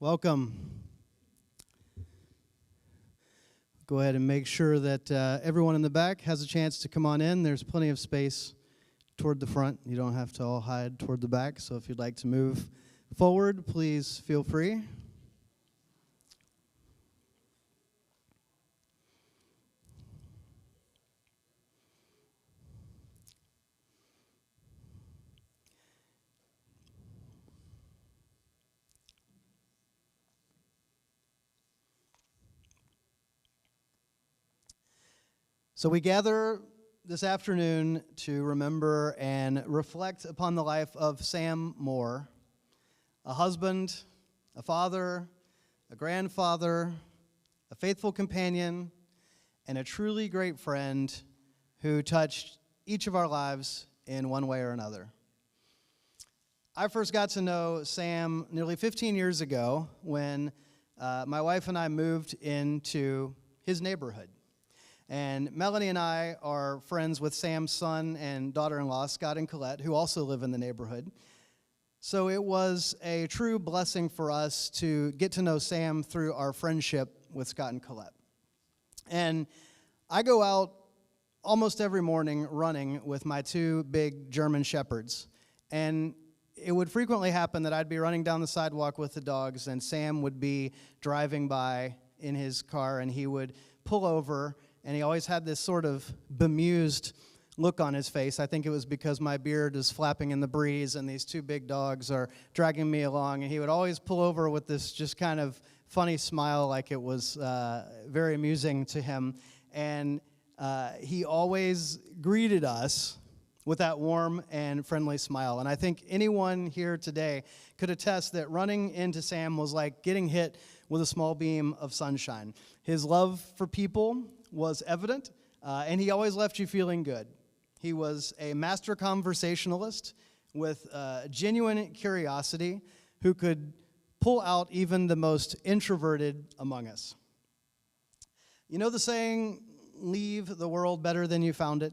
Welcome. Go ahead and make sure that everyone in the back has a chance to come on in. There's plenty of space toward the front. You don't have to all hide toward the back. So if you'd like to move forward, please feel free. So we gather this afternoon to remember and reflect upon the life of Sam Moore, a husband, a father, a grandfather, a faithful companion, and a truly great friend who touched each of our lives in one way or another. I first got to know Sam nearly 15 years ago when my wife and I moved into his neighborhood. And Melanie and I are friends with Sam's son and daughter-in-law, Scott and Colette, who also live in the neighborhood. So it was a true blessing for us to get to know Sam through our friendship with Scott and Colette. And I go out almost every morning running with my two big German shepherds. And it would frequently happen that I'd be running down the sidewalk with the dogs, and Sam would be driving by in his car, and he would pull over. And he always had this sort of bemused look on his face. I think it was because my beard is flapping in the breeze and these two big dogs are dragging me along. And he would always pull over with this just kind of funny smile, like it was very amusing to him. And he always greeted us with that warm and friendly smile. And I think anyone here today could attest that running into Sam was like getting hit with a small beam of sunshine. His love for people was evident, and he always left you feeling good. He was a master conversationalist with genuine curiosity who could pull out even the most introverted among us. You know the saying, leave the world better than you found it?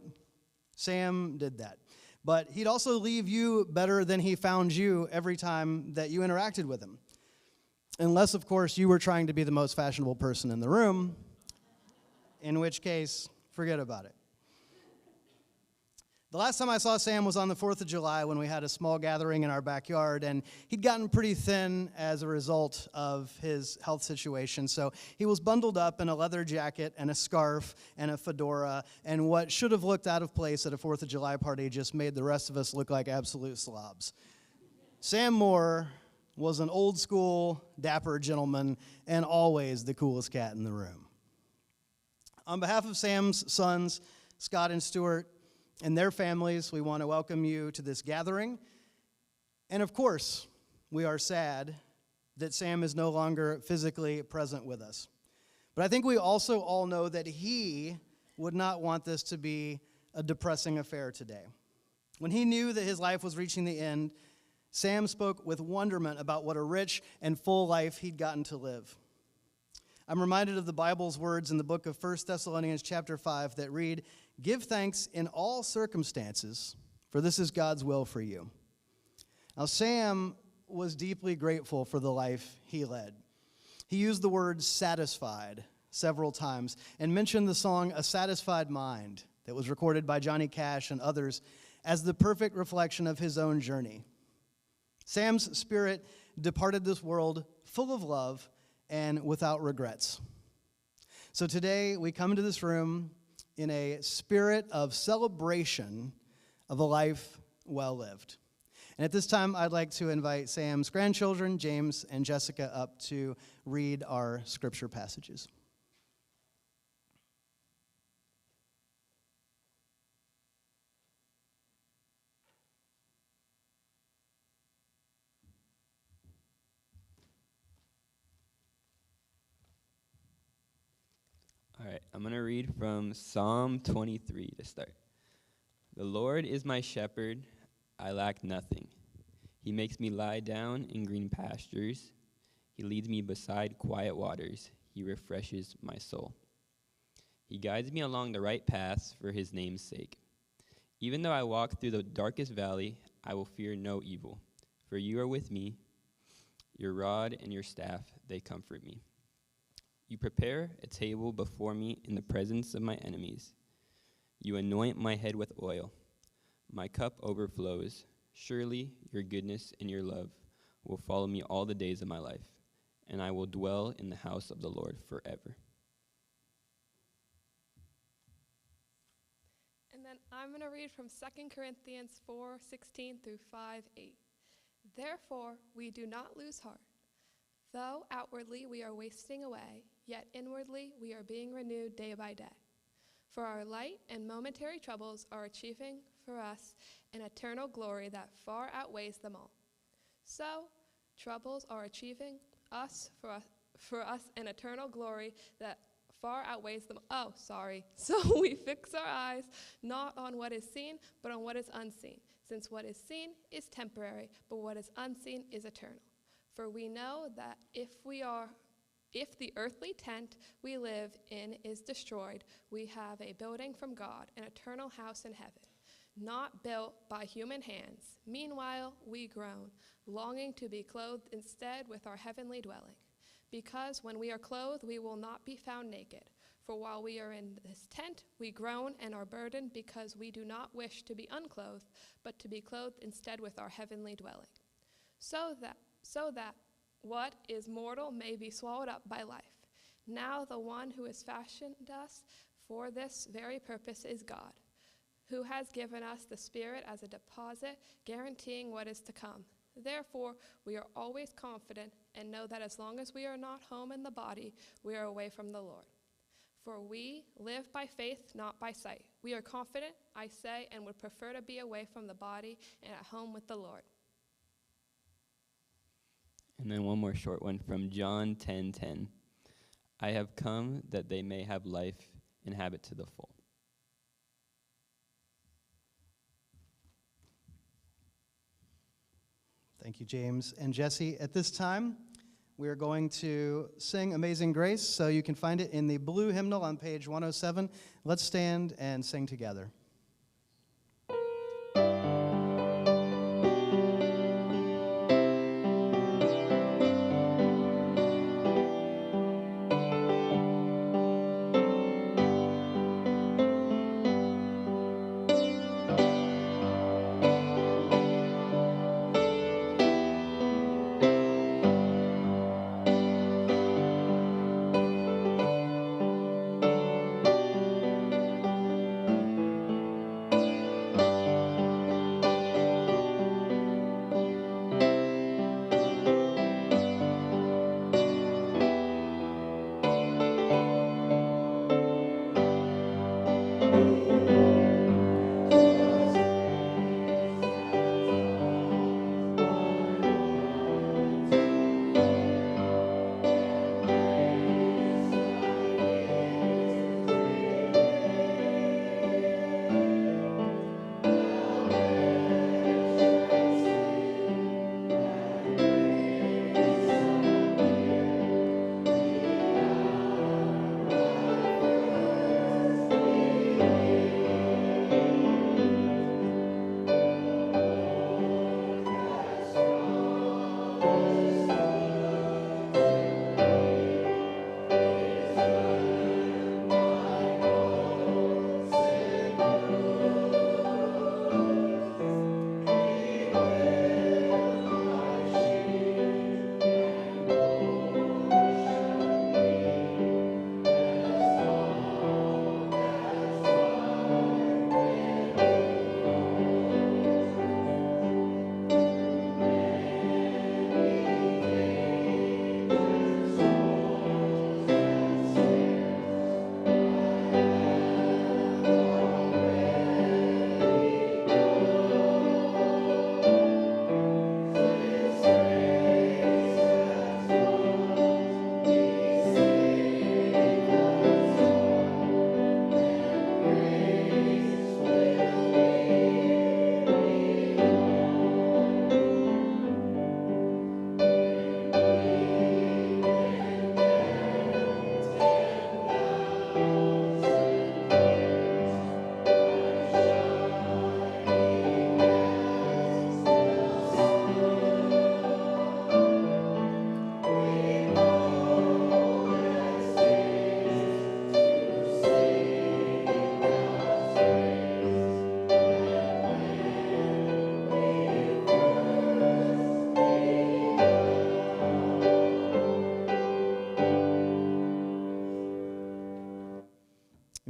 Sam did that. But he'd also leave you better than he found you every time that you interacted with him. Unless, of course, you were trying to be the most fashionable person in the room, in which case, forget about it. The last time I saw Sam was on the 4th of July when we had a small gathering in our backyard, and he'd gotten pretty thin as a result of his health situation. So he was bundled up in a leather jacket and a scarf and a fedora, and what should have looked out of place at a 4th of July party just made the rest of us look like absolute slobs. Sam Moore was an old school, dapper gentleman, and always the coolest cat in the room. On behalf of Sam's sons, Scott and Stuart, and their families, we want to welcome you to this gathering. And of course, we are sad that Sam is no longer physically present with us. But I think we also all know that he would not want this to be a depressing affair today. When he knew that his life was reaching the end, Sam spoke with wonderment about what a rich and full life he'd gotten to live. I'm reminded of the Bible's words in the book of 1 Thessalonians chapter 5 that read, "Give thanks in all circumstances, for this is God's will for you." Now, Sam was deeply grateful for the life he led. He used the word satisfied several times and mentioned the song "A Satisfied Mind" that was recorded by Johnny Cash and others as the perfect reflection of his own journey. Sam's spirit departed this world full of love and without regrets. So today we come into this room in a spirit of celebration of a life well lived. And at this time, I'd like to invite Sam's grandchildren, James and Jessica, up to read our scripture passages. All right, I'm going to read from Psalm 23 to start. The Lord is my shepherd, I lack nothing. He makes me lie down in green pastures. He leads me beside quiet waters. He refreshes my soul. He guides me along the right paths for his name's sake. Even though I walk through the darkest valley, I will fear no evil, for you are with me. Your rod and your staff, they comfort me. You prepare a table before me in the presence of my enemies. You anoint my head with oil. My cup overflows. Surely your goodness and your love will follow me all the days of my life, and I will dwell in the house of the Lord forever. And then I'm going to read from 2 Corinthians 4:16 through 5:8. Therefore, we do not lose heart. Though outwardly we are wasting away, yet inwardly we are being renewed day by day. For our light and momentary troubles are achieving for us an eternal glory that far outweighs them all. So, troubles are achieving for us an eternal glory that far outweighs them. So we fix our eyes not on what is seen, but on what is unseen, since what is seen is temporary, but what is unseen is eternal. For we know that if the earthly tent we live in is destroyed, we have a building from God, an eternal house in heaven, not built by human hands. Meanwhile, we groan, longing to be clothed instead with our heavenly dwelling. Because when we are clothed, we will not be found naked. For while we are in this tent, we groan and are burdened because we do not wish to be unclothed, but to be clothed instead with our heavenly dwelling. So that what is mortal may be swallowed up by life. Now the one who has fashioned us for this very purpose is God, who has given us the Spirit as a deposit, guaranteeing what is to come. Therefore, we are always confident and know that as long as we are not home in the body, we are away from the Lord. For we live by faith, not by sight. We are confident, I say, and would prefer to be away from the body and at home with the Lord. And then one more short one from John 10:10. I have come that they may have life and have it to the full. Thank you, James and Jesse. At this time, we are going to sing Amazing Grace, so you can find it in the blue hymnal on page 107. Let's stand and sing together.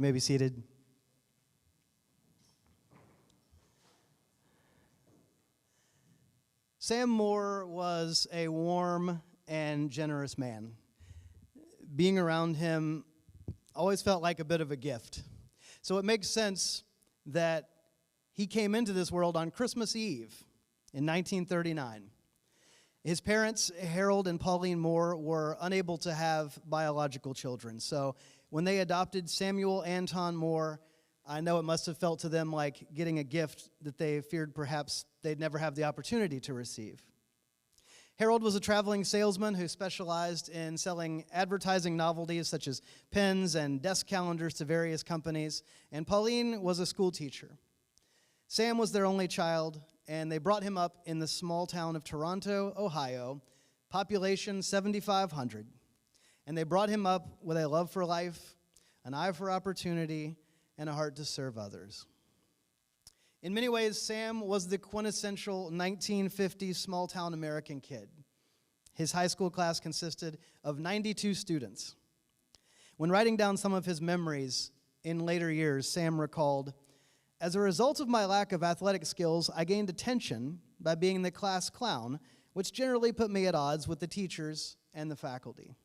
You may be seated. Sam Moore was a warm and generous man. Being around him always felt like a bit of a gift. So it makes sense that he came into this world on Christmas Eve in 1939. His parents, Harold and Pauline Moore, were unable to have biological children. So when they adopted Samuel Anton Moore, I know it must have felt to them like getting a gift that they feared perhaps they'd never have the opportunity to receive. Harold was a traveling salesman who specialized in selling advertising novelties such as pens and desk calendars to various companies, and Pauline was a school teacher. Sam was their only child, and they brought him up in the small town of Toronto, Ohio, population 7,500. And they brought him up with a love for life, an eye for opportunity, and a heart to serve others. In many ways, Sam was the quintessential 1950s small-town American kid. His high school class consisted of 92 students. When writing down some of his memories in later years, Sam recalled, "As a result of my lack of athletic skills, I gained attention by being the class clown, which generally put me at odds with the teachers and the faculty."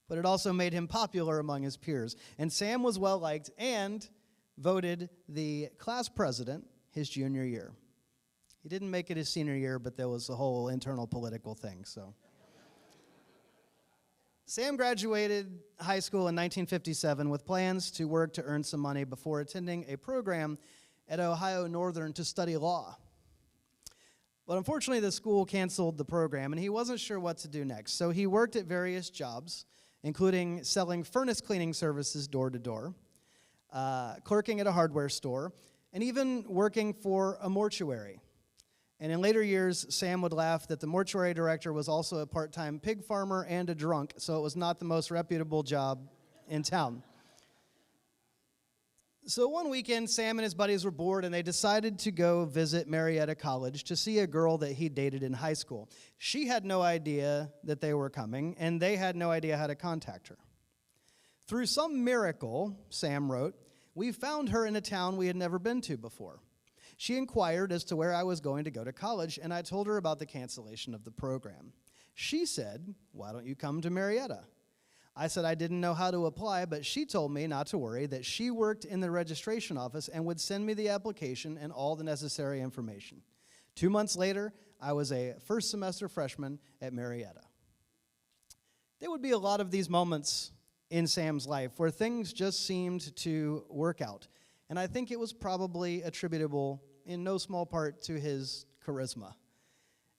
But it also made him popular among his peers. And Sam was well-liked and voted the class president his junior year. He didn't make it his senior year, but there was a whole internal political thing, so. Sam graduated high school in 1957 with plans to work to earn some money before attending a program at Ohio Northern to study law. But unfortunately, the school canceled the program, and he wasn't sure what to do next. So he worked at various jobs, including selling furnace cleaning services door to door, clerking at a hardware store, and even working for a mortuary. And in later years, Sam would laugh that the mortuary director was also a part-time pig farmer and a drunk, so it was not the most reputable job in town. So one weekend, Sam and his buddies were bored, and they decided to go visit Marietta College to see a girl that he dated in high school. She had no idea that they were coming, and they had no idea how to contact her. "Through some miracle," Sam wrote, "we found her in a town we had never been to before. She inquired as to where I was going to go to college, and I told her about the cancellation of the program. She said, 'Why don't you come to Marietta?' I said I didn't know how to apply, but she told me not to worry, that she worked in the registration office and would send me the application and all the necessary information. 2 months later, I was a first semester freshman at Marietta." There would be a lot of these moments in Sam's life where things just seemed to work out. And I think it was probably attributable in no small part to his charisma.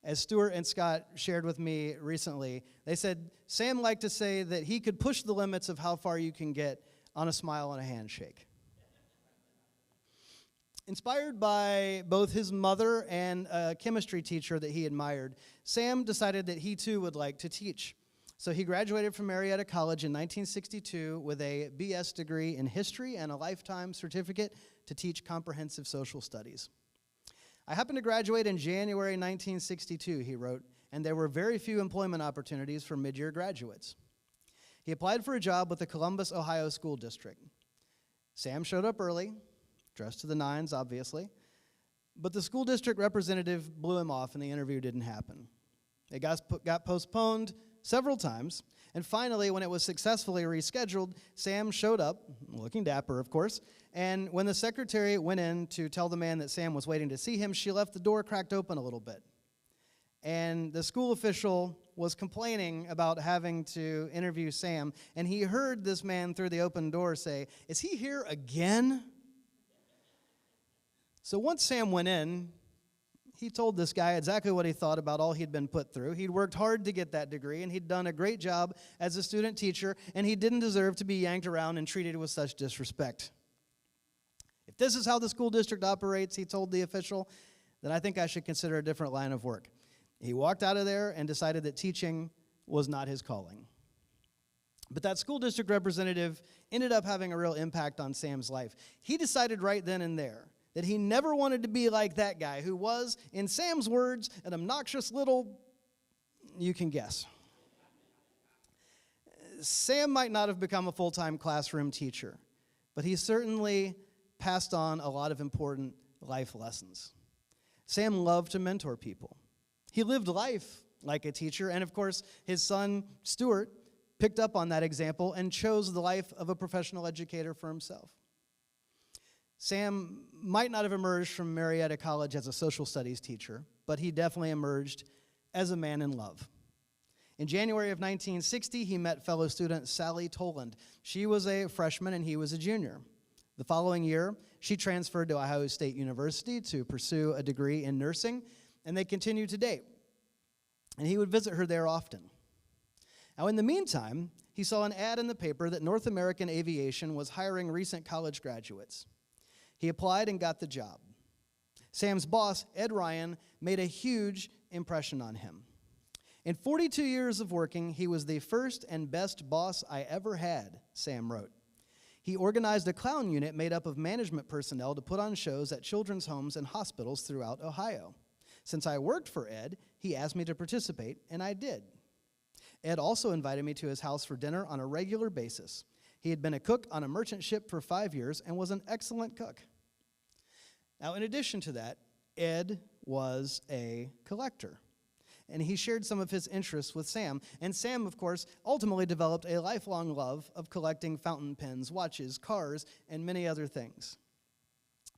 As Stuart and Scott shared with me recently, they said Sam liked to say that he could push the limits of how far you can get on a smile and a handshake. Inspired by both his mother and a chemistry teacher that he admired, Sam decided that he too would like to teach. So he graduated from Marietta College in 1962 with a BS degree in history and a lifetime certificate to teach comprehensive social studies. "I happened to graduate in January 1962, he wrote, and there were very few employment opportunities for mid-year graduates. He applied for a job with the Columbus, Ohio School District. Sam showed up early, dressed to the nines, obviously, but the school district representative blew him off and the interview didn't happen. It got postponed several times, and finally, when it was successfully rescheduled, Sam showed up, looking dapper, of course, and when the secretary went in to tell the man that Sam was waiting to see him, she left the door cracked open a little bit. And the school official was complaining about having to interview Sam, and he heard this man through the open door say, 'Is he here again?' So once Sam went in, he told this guy exactly what he thought about all he'd been put through. He'd worked hard to get that degree, and he'd done a great job as a student teacher, and he didn't deserve to be yanked around and treated with such disrespect. 'If this is how the school district operates,' he told the official, 'then I think I should consider a different line of work.' He walked out of there and decided that teaching was not his calling. But that school district representative ended up having a real impact on Sam's life. He decided right then and there that he never wanted to be like that guy who was, in Sam's words, an obnoxious little, you can guess. Sam might not have become a full-time classroom teacher, but he certainly passed on a lot of important life lessons. Sam loved to mentor people. He lived life like a teacher, and of course, his son, Stuart, picked up on that example and chose the life of a professional educator for himself. Sam might not have emerged from Marietta College as a social studies teacher, but he definitely emerged as a man in love. In January of 1960, he met fellow student Sally Toland. She was a freshman and he was a junior. The following year, she transferred to Ohio State University to pursue a degree in nursing, and they continued to date. And he would visit her there often. Now, in the meantime, he saw an ad in the paper that North American Aviation was hiring recent college graduates. He applied and got the job. Sam's boss, Ed Ryan, made a huge impression on him. In 42 years of working, he was the first and best boss I ever had, Sam wrote. He organized a clown unit made up of management personnel to put on shows at children's homes and hospitals throughout Ohio. Since I worked for Ed, he asked me to participate, and I did. Ed also invited me to his house for dinner on a regular basis. He had been a cook on a merchant ship for 5 years and was an excellent cook. Now, in addition to that, Ed was a collector, and he shared some of his interests with Sam. And Sam, of course, ultimately developed a lifelong love of collecting fountain pens, watches, cars, and many other things.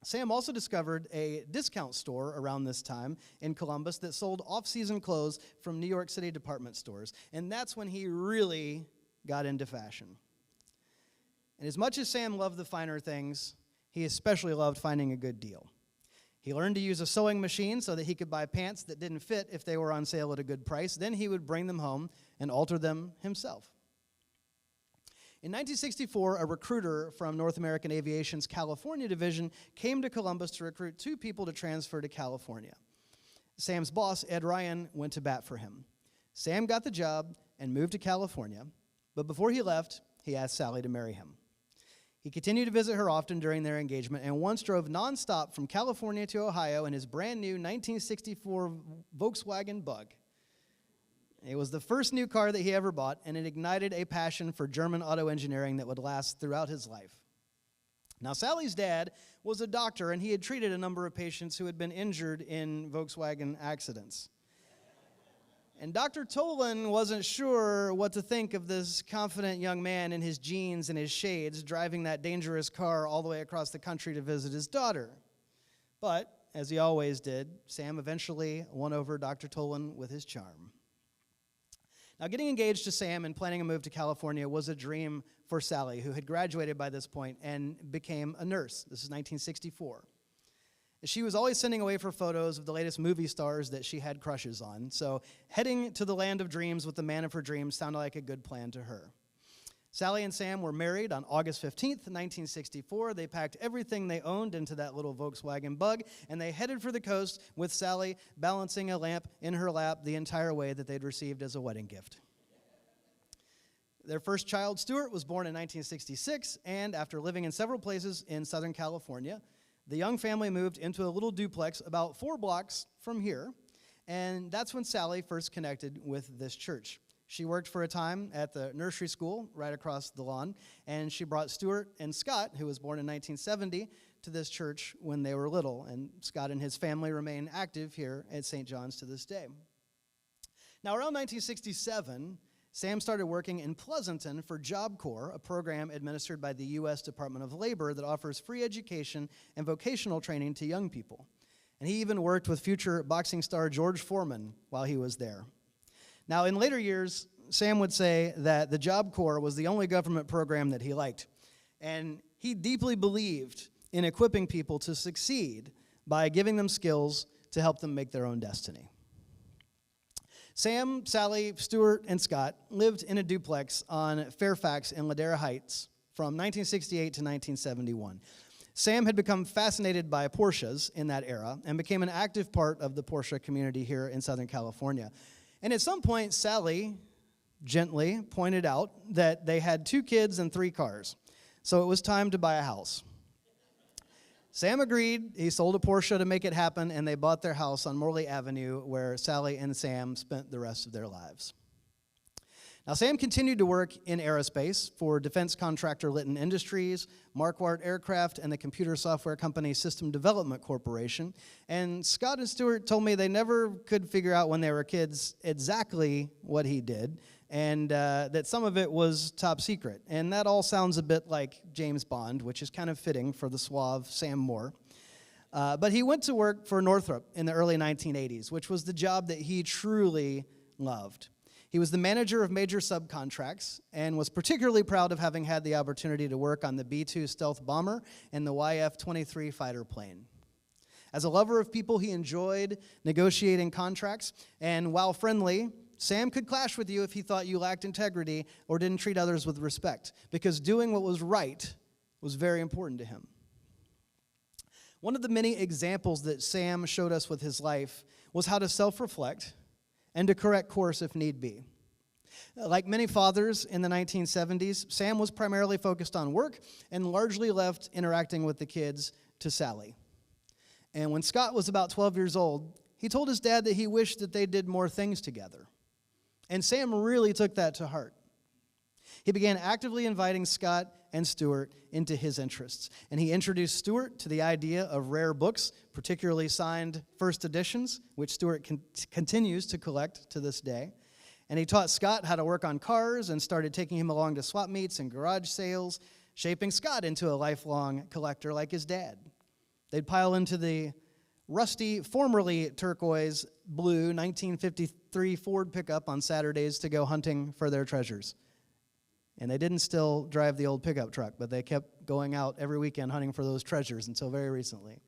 Sam also discovered a discount store around this time in Columbus that sold off-season clothes from New York City department stores, and that's when he really got into fashion. And as much as Sam loved the finer things, he especially loved finding a good deal. He learned to use a sewing machine so that he could buy pants that didn't fit if they were on sale at a good price. Then he would bring them home and alter them himself. In 1964, a recruiter from North American Aviation's California division came to Columbus to recruit 2 people to transfer to California. Sam's boss, Ed Ryan, went to bat for him. Sam got the job and moved to California, but before he left, he asked Sally to marry him. He continued to visit her often during their engagement and once drove nonstop from California to Ohio in his brand new 1964 Volkswagen Bug. It was the first new car that he ever bought, and it ignited a passion for German auto engineering that would last throughout his life. Now, Sally's dad was a doctor, and he had treated a number of patients who had been injured in Volkswagen accidents. And Dr. Tolan wasn't sure what to think of this confident young man in his jeans and his shades driving that dangerous car all the way across the country to visit his daughter. But, as he always did, Sam eventually won over Dr. Tolan with his charm. Now, getting engaged to Sam and planning a move to California was a dream for Sally, who had graduated by this point and became a nurse. This is 1964. She was always sending away for photos of the latest movie stars that she had crushes on, so heading to the land of dreams with the man of her dreams sounded like a good plan to her. Sally and Sam were married on August 15th, 1964. They packed everything they owned into that little Volkswagen Bug, and they headed for the coast with Sally balancing a lamp in her lap the entire way that they'd received as a wedding gift. Their first child, Stuart, was born in 1966, and after living in several places in Southern California, the young family moved into a little duplex about 4 blocks from here, and that's when Sally first connected with this church. She worked for a time at the nursery school right across the lawn, and she brought Stuart and Scott, who was born in 1970, to this church when they were little, and Scott and his family remain active here at St. John's to this day. Now, around 1967, Sam started working in Pleasanton for Job Corps, a program administered by the U.S. Department of Labor that offers free education and vocational training to young people. And he even worked with future boxing star George Foreman while he was there. Now, in later years, Sam would say that the Job Corps was the only government program that he liked. And he deeply believed in equipping people to succeed by giving them skills to help them make their own destiny. Sam, Sally, Stuart, and Scott lived in a duplex on Fairfax in Ladera Heights from 1968 to 1971. Sam had become fascinated by Porsches in that era and became an active part of the Porsche community here in Southern California. And at some point, Sally gently pointed out that they had 2 kids and 3 cars, so it was time to buy a house. Sam agreed. He sold a Porsche to make it happen, and they bought their house on Morley Avenue, where Sally and Sam spent the rest of their lives. Now, Sam continued to work in aerospace for defense contractor Litton Industries, Marquardt Aircraft, and the computer software company System Development Corporation. And Scott and Stuart told me they never could figure out when they were kids exactly what he did, and that some of it was top secret. And that all sounds a bit like James Bond, which is kind of fitting for the suave Sam Moore. But he went to work for Northrop in the early 1980s, which was the job that he truly loved. He was the manager of major subcontracts and was particularly proud of having had the opportunity to work on the B-2 stealth bomber and the YF-23 fighter plane. As a lover of people, he enjoyed negotiating contracts, and while friendly, Sam could clash with you if he thought you lacked integrity or didn't treat others with respect, because doing what was right was very important to him. One of the many examples that Sam showed us with his life was how to self-reflect and to correct course if need be. Like many fathers in the 1970s, Sam was primarily focused on work and largely left interacting with the kids to Sally. And when Scott was about 12 years old, he told his dad that he wished that they did more things together. And Sam really took that to heart. He began actively inviting Scott and Stuart into his interests. And he introduced Stuart to the idea of rare books, particularly signed first editions, which Stuart continues to collect to this day. And he taught Scott how to work on cars and started taking him along to swap meets and garage sales, shaping Scott into a lifelong collector like his dad. They'd pile into the rusty, formerly turquoise blue 1953 Ford pickup on Saturdays to go hunting for their treasures. And they didn't still drive the old pickup truck, but they kept going out every weekend hunting for those treasures until very recently.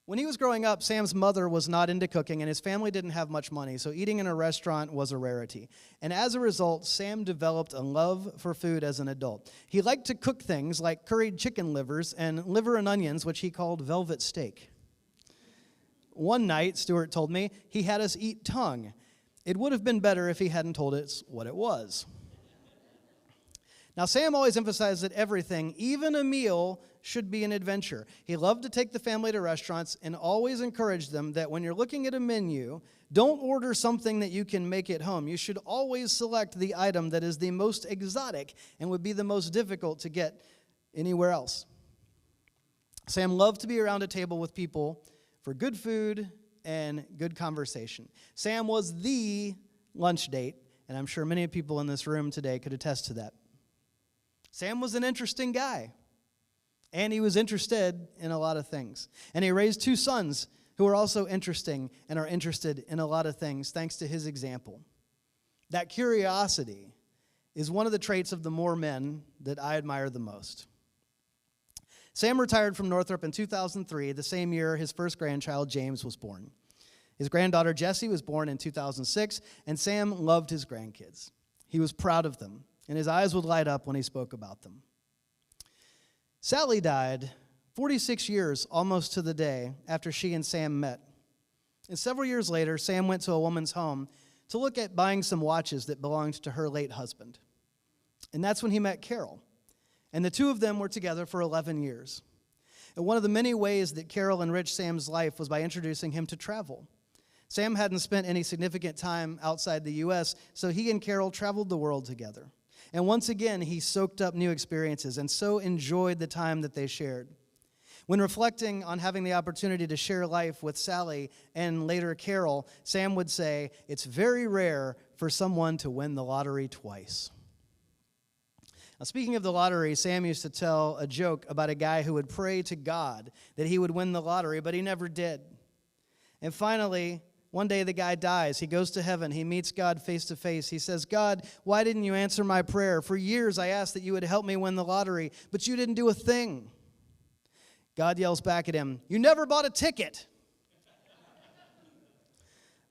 When he was growing up, Sam's mother was not into cooking, and his family didn't have much money, so eating in a restaurant was a rarity. And as a result, Sam developed a love for food as an adult. He liked to cook things like curried chicken livers and liver and onions, which he called velvet steak. One night, Stuart told me, he had us eat tongue. It would have been better if he hadn't told us what it was. Now, Sam always emphasized that everything, even a meal, should be an adventure. He loved to take the family to restaurants and always encouraged them that when you're looking at a menu, don't order something that you can make at home. You should always select the item that is the most exotic and would be the most difficult to get anywhere else. Sam loved to be around a table with people for good food and good conversation. Sam was the lunch date, and I'm sure many people in this room today could attest to that. Sam was an interesting guy, and he was interested in a lot of things. And he raised two sons who are also interesting and are interested in a lot of things thanks to his example. That curiosity is one of the traits of the Moore men that I admire the most. Sam retired from Northrop in 2003, the same year his first grandchild, James, was born. His granddaughter, Jessie, was born in 2006, and Sam loved his grandkids. He was proud of them, and his eyes would light up when he spoke about them. Sally died 46 years, almost to the day, after she and Sam met. And several years later, Sam went to a woman's home to look at buying some watches that belonged to her late husband. And that's when he met Carol. And the two of them were together for 11 years. And one of the many ways that Carol enriched Sam's life was by introducing him to travel. Sam hadn't spent any significant time outside the U.S., so he and Carol traveled the world together. And once again, he soaked up new experiences and so enjoyed the time that they shared. When reflecting on having the opportunity to share life with Sally and later Carol, Sam would say, "It's very rare for someone to win the lottery twice." Now, speaking of the lottery, Sam used to tell a joke about a guy who would pray to God that he would win the lottery, but he never did. And finally, one day the guy dies. He goes to heaven. He meets God face to face. He says, "God, why didn't you answer my prayer? For years I asked that you would help me win the lottery, but you didn't do a thing." God yells back at him, "You never bought a ticket."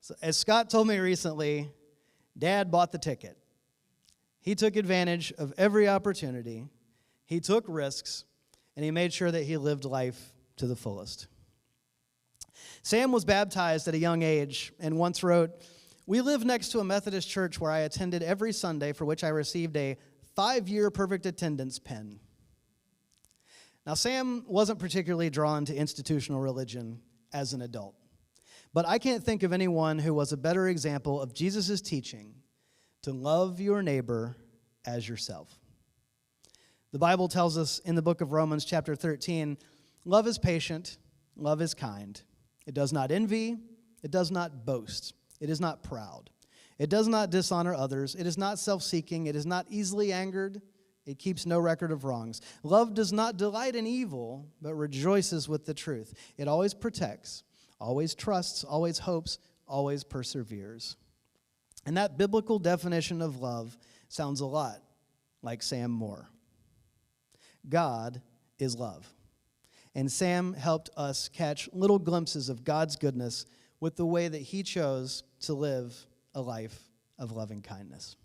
So, as Scott told me recently, Dad bought the ticket. He took advantage of every opportunity. He took risks, and he made sure that he lived life to the fullest. Sam was baptized at a young age and once wrote, "We live next to a Methodist church where I attended every Sunday, for which I received a 5-year perfect attendance pen." Now, Sam wasn't particularly drawn to institutional religion as an adult, but I can't think of anyone who was a better example of Jesus' teaching to love your neighbor as yourself. The Bible tells us in the book of Romans chapter 13, love is patient, love is kind. It does not envy, it does not boast, it is not proud. It does not dishonor others, it is not self-seeking, it is not easily angered, it keeps no record of wrongs. Love does not delight in evil, but rejoices with the truth. It always protects, always trusts, always hopes, always perseveres. And that biblical definition of love sounds a lot like Sam Moore. God is love. And Sam helped us catch little glimpses of God's goodness with the way that he chose to live a life of loving kindness.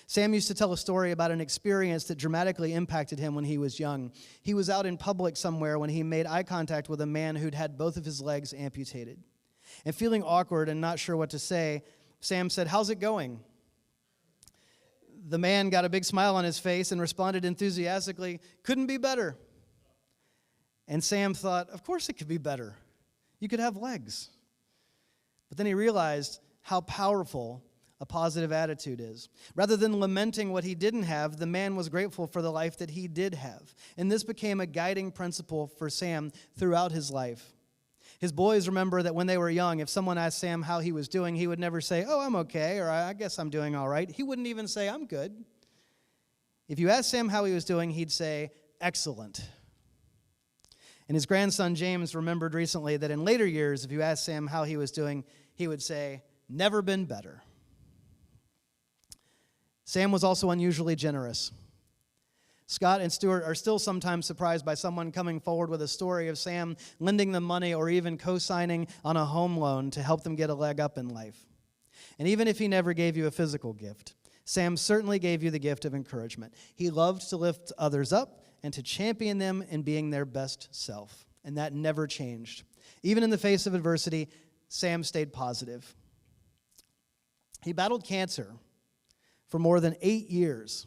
Sam used to tell a story about an experience that dramatically impacted him when he was young. He was out in public somewhere when he made eye contact with a man who'd had both of his legs amputated. And feeling awkward and not sure what to say, Sam said, "How's it going?" The man got a big smile on his face and responded enthusiastically, "Couldn't be better." And Sam thought, of course it could be better. You could have legs. But then he realized how powerful a positive attitude is. Rather than lamenting what he didn't have, the man was grateful for the life that he did have. And this became a guiding principle for Sam throughout his life. His boys remember that when they were young, if someone asked Sam how he was doing, he would never say, "Oh, I'm okay," or "I guess I'm doing all right." He wouldn't even say, "I'm good." If you asked Sam how he was doing, he'd say, "Excellent." And his grandson James remembered recently that in later years, if you asked Sam how he was doing, he would say, "Never been better." Sam was also unusually generous. Scott and Stuart are still sometimes surprised by someone coming forward with a story of Sam lending them money or even co-signing on a home loan to help them get a leg up in life. And even if he never gave you a physical gift, Sam certainly gave you the gift of encouragement. He loved to lift others up and to champion them in being their best self. And that never changed. Even in the face of adversity, Sam stayed positive. He battled cancer for more than 8 years.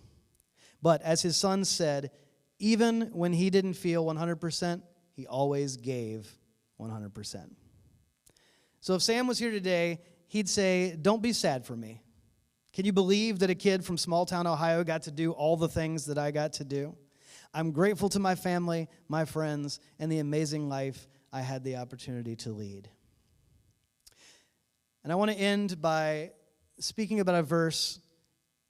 But as his son said, even when he didn't feel 100%, he always gave 100%. So if Sam was here today, he'd say, "Don't be sad for me. Can you believe that a kid from small town Ohio got to do all the things that I got to do? I'm grateful to my family, my friends, and the amazing life I had the opportunity to lead." And I want to end by speaking about a verse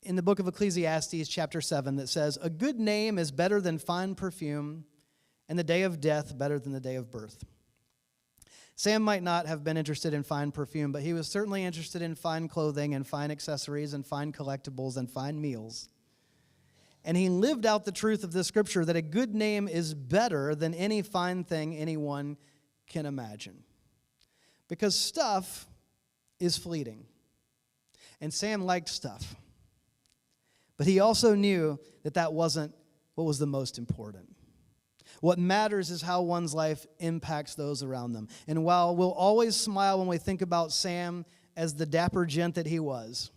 in the book of Ecclesiastes, chapter 7, that says, "A good name is better than fine perfume, and the day of death better than the day of birth." Sam might not have been interested in fine perfume, but he was certainly interested in fine clothing and fine accessories and fine collectibles and fine meals. And he lived out the truth of this scripture that a good name is better than any fine thing anyone can imagine. Because stuff is fleeting. And Sam liked stuff. But he also knew that that wasn't what was the most important. What matters is how one's life impacts those around them. And while we'll always smile when we think about Sam as the dapper gent that he was,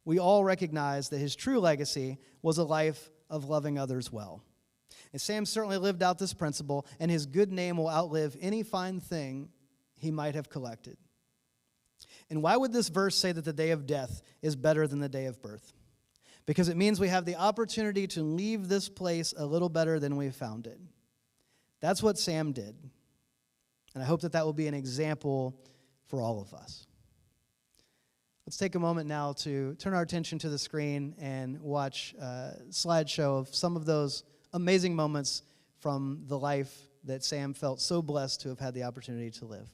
we all recognize that his true legacy was a life of loving others well. And Sam certainly lived out this principle, and his good name will outlive any fine thing he might have collected. And why would this verse say that the day of death is better than the day of birth? Because it means we have the opportunity to leave this place a little better than we found it. That's what Sam did. And I hope that that will be an example for all of us. Let's take a moment now to turn our attention to the screen and watch a slideshow of some of those amazing moments from the life that Sam felt so blessed to have had the opportunity to live.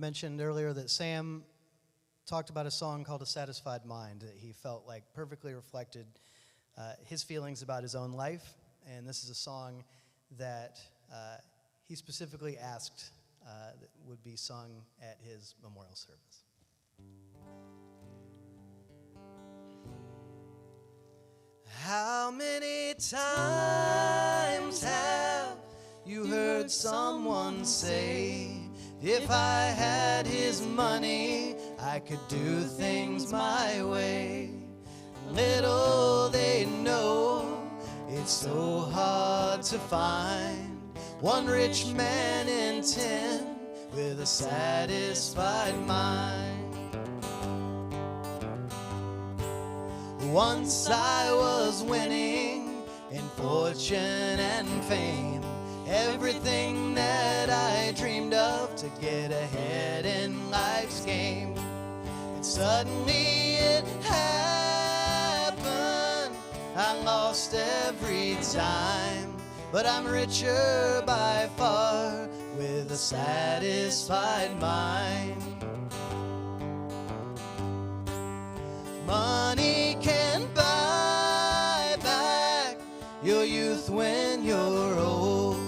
mentioned earlier that Sam talked about a song called A Satisfied Mind that he felt like perfectly reflected his feelings about his own life. And this is a song that he specifically asked that would be sung at his memorial service. How many times have you heard someone say, if I had his money, I could do things my way? Little they know, it's so hard to find one rich man in 10 with a satisfied mind. Once I was winning in fortune and fame, everything that I dreamed of to get ahead in life's game. And suddenly it happened, I lost every time, but I'm richer by far with a satisfied mind. Money can buy back your youth when you're old,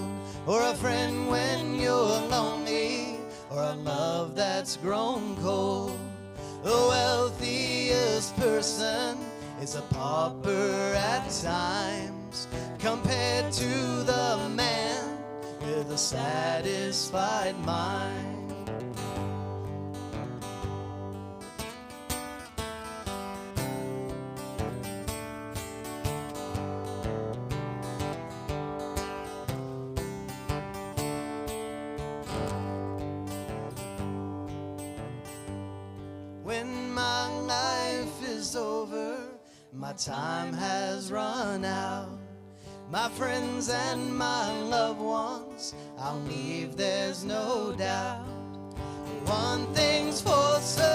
or a friend when you're lonely, or a love that's grown cold. The wealthiest person is a pauper at times, compared to the man with a satisfied mind. When my life is over, my time has run out. My friends and my loved ones, I'll leave, there's no doubt. One thing's for certain,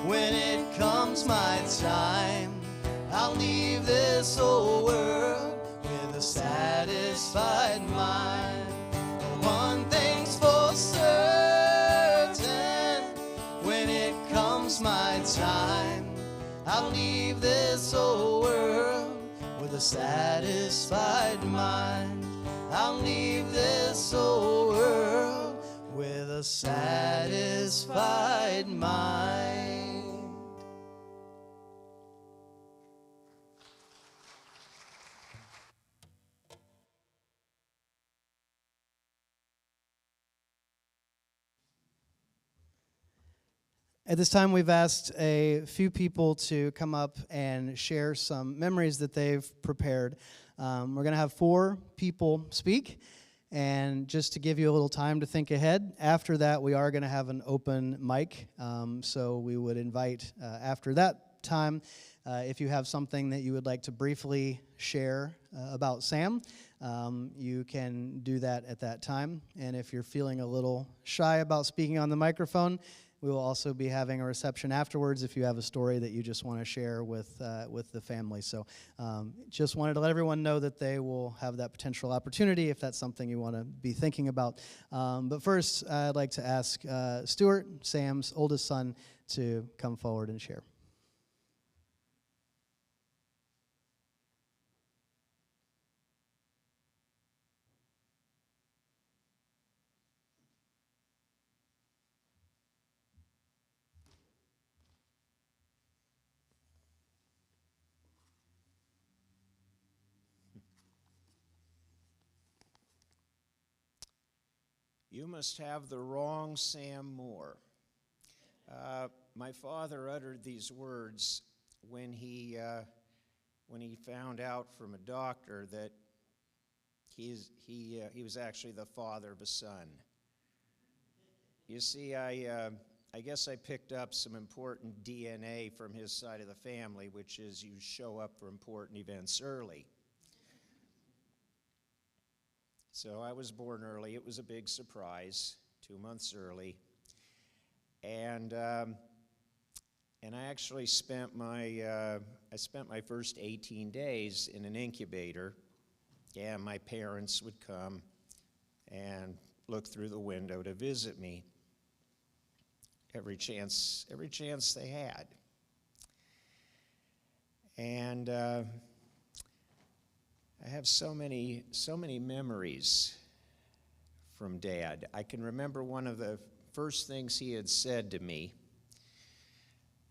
when it comes my time, I'll leave this old world with a satisfied mind. One thing's for certain, when it comes my time, I'll leave this old world with a satisfied mind. I'll leave this old world with a satisfied mind. At this time, we've asked a few people to come up and share some memories that they've prepared. We're going to have 4 people speak, and just to give you a little time to think ahead, after that, we are going to have an open mic, so we would invite, after that time, if you have something that you would like to briefly share about Sam, you can do that at that time. And if you're feeling a little shy about speaking on the microphone, we will also be having a reception afterwards if you have a story that you just want to share with the family. So just wanted to let everyone know that they will have that potential opportunity if that's something you want to be thinking about. But first, I'd like to ask Stuart, Sam's oldest son, to come forward and share. You must have the wrong Sam Moore. My father uttered these words when he found out from a doctor that he was actually the father of a son. You see, I guess I picked up some important DNA from his side of the family, which is you show up for important events early. So I was born early. It was a big surprise, 2 months early. And I actually spent my first 18 days in an incubator. Yeah, my parents would come and look through the window to visit me every chance they had. And I have so many memories from Dad. I can remember one of the first things he had said to me.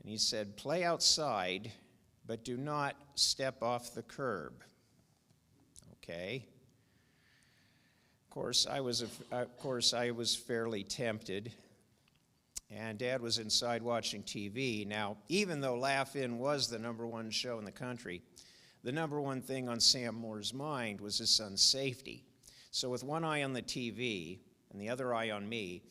And he said, "Play outside, but do not step off the curb." Okay. Of course, I was fairly tempted. And Dad was inside watching TV. Now, even though Laugh-In was the #1 show in the country, the #1 thing on Sam Moore's mind was his son's safety. So with one eye on the TV and the other eye on me,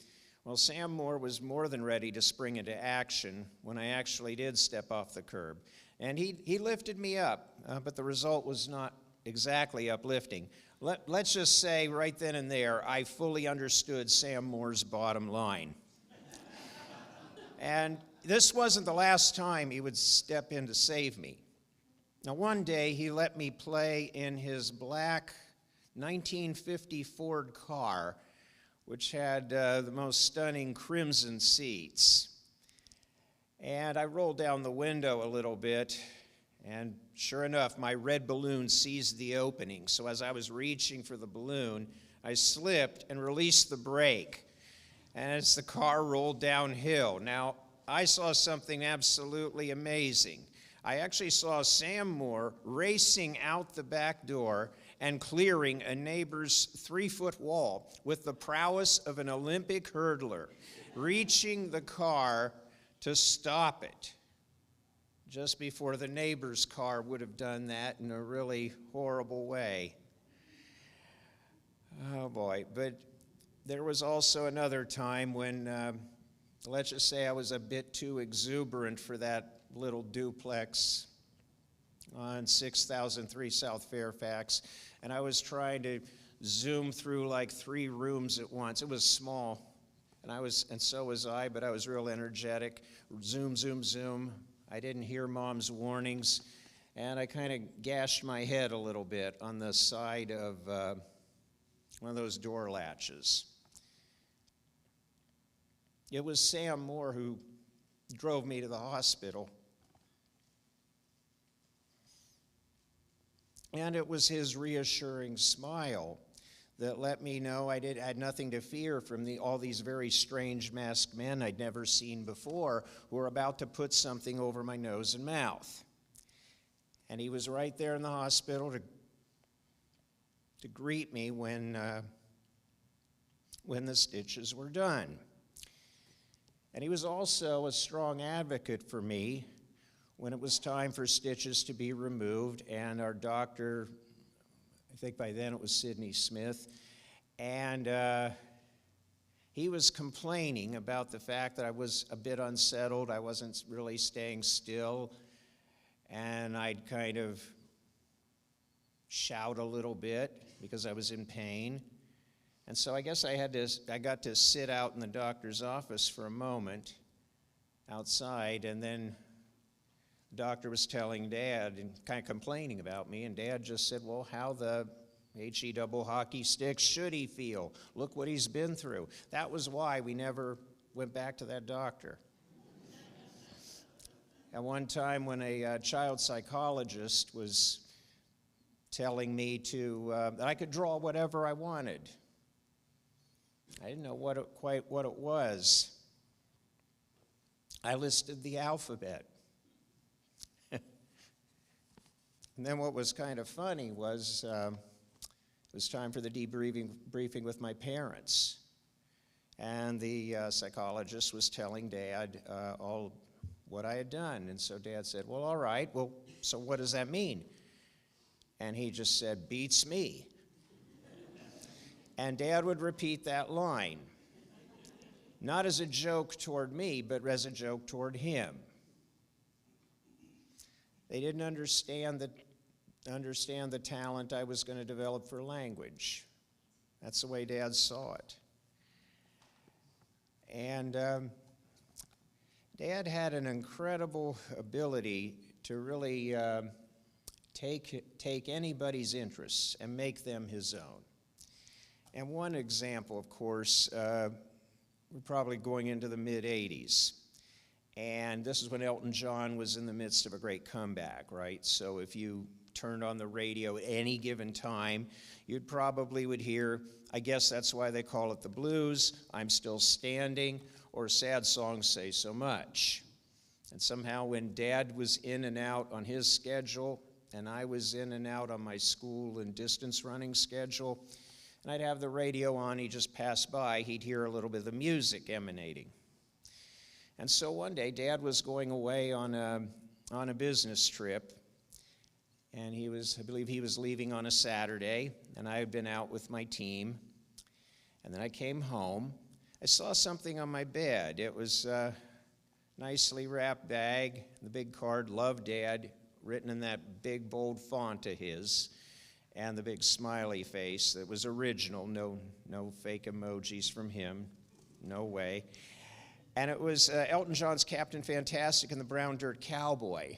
well, Sam Moore was more than ready to spring into action when I actually did step off the curb. And he lifted me up, but the result was not exactly uplifting. Let's just say right then and there, I fully understood Sam Moore's bottom line. And this wasn't the last time he would step in to save me. Now, one day, he let me play in his black 1950 Ford car, which had the most stunning crimson seats. And I rolled down the window a little bit, and sure enough, my red balloon seized the opening. So as I was reaching for the balloon, I slipped and released the brake. And as the car rolled downhill, now I saw something absolutely amazing. I actually saw Sam Moore racing out the back door and clearing a neighbor's 3-foot wall with the prowess of an Olympic hurdler, reaching the car to stop it just before the neighbor's car would have done that in a really horrible way. Oh boy, but there was also another time when, let's just say I was a bit too exuberant for that little duplex on 6003 South Fairfax, and I was trying to zoom through like 3 rooms at once. It was small, and so was I, but I was real energetic. Zoom, zoom, zoom. I didn't hear Mom's warnings, and I kind of gashed my head a little bit on the side of one of those door latches. It was Sam Moore who drove me to the hospital. And it was his reassuring smile that let me know I had nothing to fear from all these very strange masked men I'd never seen before who were about to put something over my nose and mouth. And he was right there in the hospital to greet me when the stitches were done. And he was also a strong advocate for me when it was time for stitches to be removed, and our doctor, I think by then it was Sidney Smith, and he was complaining about the fact that I was a bit unsettled, I wasn't really staying still, and I'd kind of shout a little bit because I was in pain. And so I guess I got to sit out in the doctor's office for a moment outside, and then the doctor was telling Dad and kind of complaining about me, and Dad just said, well, how the HE double hockey sticks should he feel? Look what he's been through. That was why we never went back to that doctor. At one time when a child psychologist was telling me that I could draw whatever I wanted, I didn't know quite what it was. I listed the alphabet. And then what was kind of funny was it was time for the debriefing with my parents. And the psychologist was telling Dad all what I had done. And so Dad said, well, all right, well, so what does that mean? And he just said, beats me. And Dad would repeat that line, not as a joke toward me, but as a joke toward him. They didn't understand the talent I was going to develop for language. That's the way Dad saw it. And Dad had an incredible ability to really take anybody's interests and make them his own. And one example, of course, we're probably going into the mid-'80s. And this is when Elton John was in the midst of a great comeback, right? So if you turned on the radio at any given time, you'd probably would hear, I guess that's why they call it the blues, I'm Still Standing, or sad songs, Say So Much. And somehow when Dad was in and out on his schedule, and I was in and out on my school and distance running schedule, and I'd have the radio on, he'd just pass by, he'd hear a little bit of the music emanating. And so one day, Dad was going away on a business trip, and I believe he was leaving on a Saturday, and I had been out with my team. And then I came home. I saw something on my bed. It was a nicely wrapped bag, the big card, Love Dad, written in that big, bold font of his, and the big smiley face that was original, no fake emojis from him, no way. And it was Elton John's Captain Fantastic and the Brown Dirt Cowboy.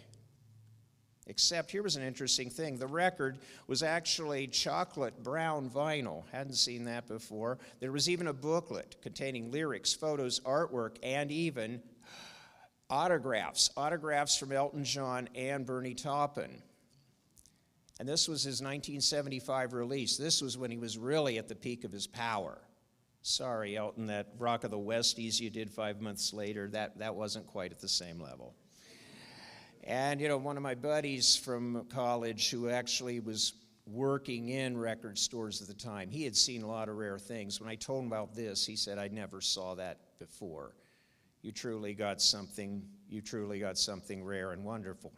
Except here was an interesting thing. The record was actually chocolate brown vinyl. Hadn't seen that before. There was even a booklet containing lyrics, photos, artwork, and even autographs from Elton John and Bernie Taupin. And this was his 1975 release. This was when he was really at the peak of his power. Sorry, Elton, that Rock of the Westies you did 5 months later, that wasn't quite at the same level. And, one of my buddies from college who actually was working in record stores at the time, he had seen a lot of rare things. When I told him about this, he said, I never saw that before. You truly got something rare and wonderful.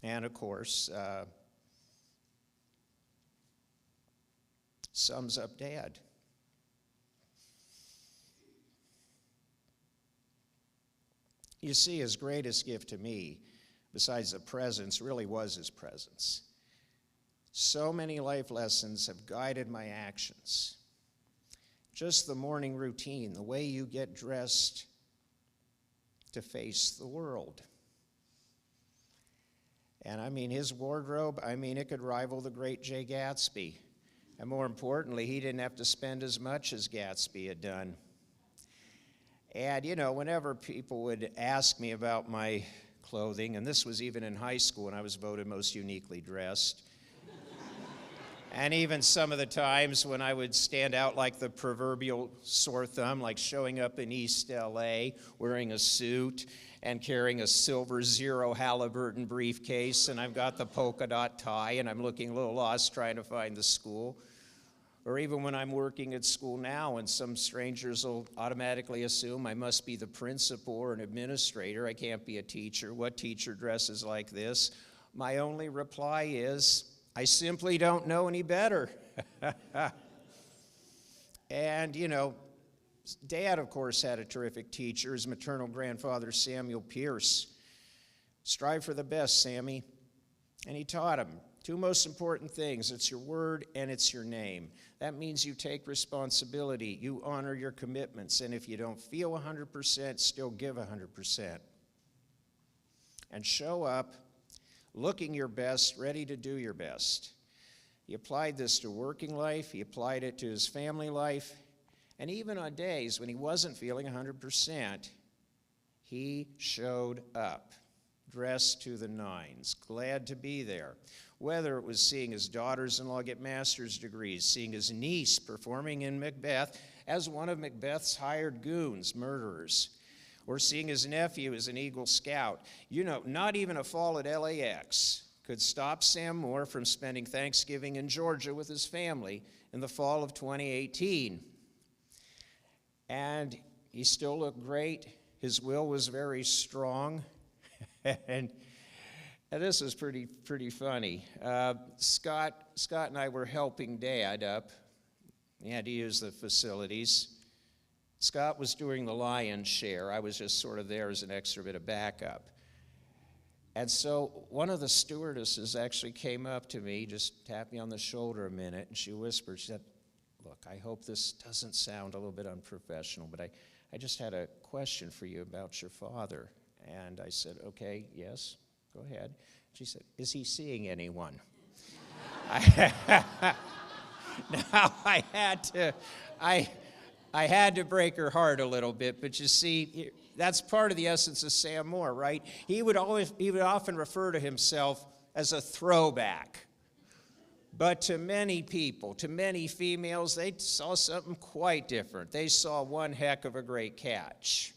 And, of course, sums up Dad. You see, his greatest gift to me, besides the presence, really was his presence. So many life lessons have guided my actions. Just the morning routine, the way you get dressed to face the world. And I mean, his wardrobe, it could rival the great Jay Gatsby. And more importantly, he didn't have to spend as much as Gatsby had done. And, whenever people would ask me about my clothing, and this was even in high school when I was voted most uniquely dressed, and even some of the times when I would stand out like the proverbial sore thumb, like showing up in East LA wearing a suit and carrying a silver Zero Halliburton briefcase, and I've got the polka dot tie, and I'm looking a little lost trying to find the school. Or even when I'm working at school now and some strangers will automatically assume I must be the principal or an administrator. I can't be a teacher. What teacher dresses like this? My only reply is, I simply don't know any better. And, Dad, of course, had a terrific teacher. His maternal grandfather, Samuel Pierce. Strive for the best, Sammy. And he taught him two most important things. It's your word and it's your name. That means you take responsibility. You honor your commitments. And if you don't feel 100%, still give 100%. And show up looking your best, ready to do your best. He applied this to working life. He applied it to his family life. And even on days when he wasn't feeling 100%, he showed up, dressed to the nines, glad to be there. Whether it was seeing his daughters-in-law get master's degrees, seeing his niece performing in Macbeth as one of Macbeth's hired goons, murderers, or seeing his nephew as an Eagle Scout. Not even a fall at LAX could stop Sam Moore from spending Thanksgiving in Georgia with his family in the fall of 2018. And he still looked great. His will was very strong. and this was pretty funny. Scott and I were helping Dad up. He had to use the facilities. Scott was doing the lion's share. I was just sort of there as an extra bit of backup. And so one of the stewardesses actually came up to me, just tapped me on the shoulder a minute, and she whispered, she said, "Look, I hope this doesn't sound a little bit unprofessional, but I just had a question for you about your father." And I said, "Okay, yes, go ahead." She said, "Is he seeing anyone?" Now, I had to break her heart a little bit, but you see, that's part of the essence of Sam Moore, right? He would often refer to himself as a throwback. But to many people, to many females, they saw something quite different. They saw one heck of a great catch.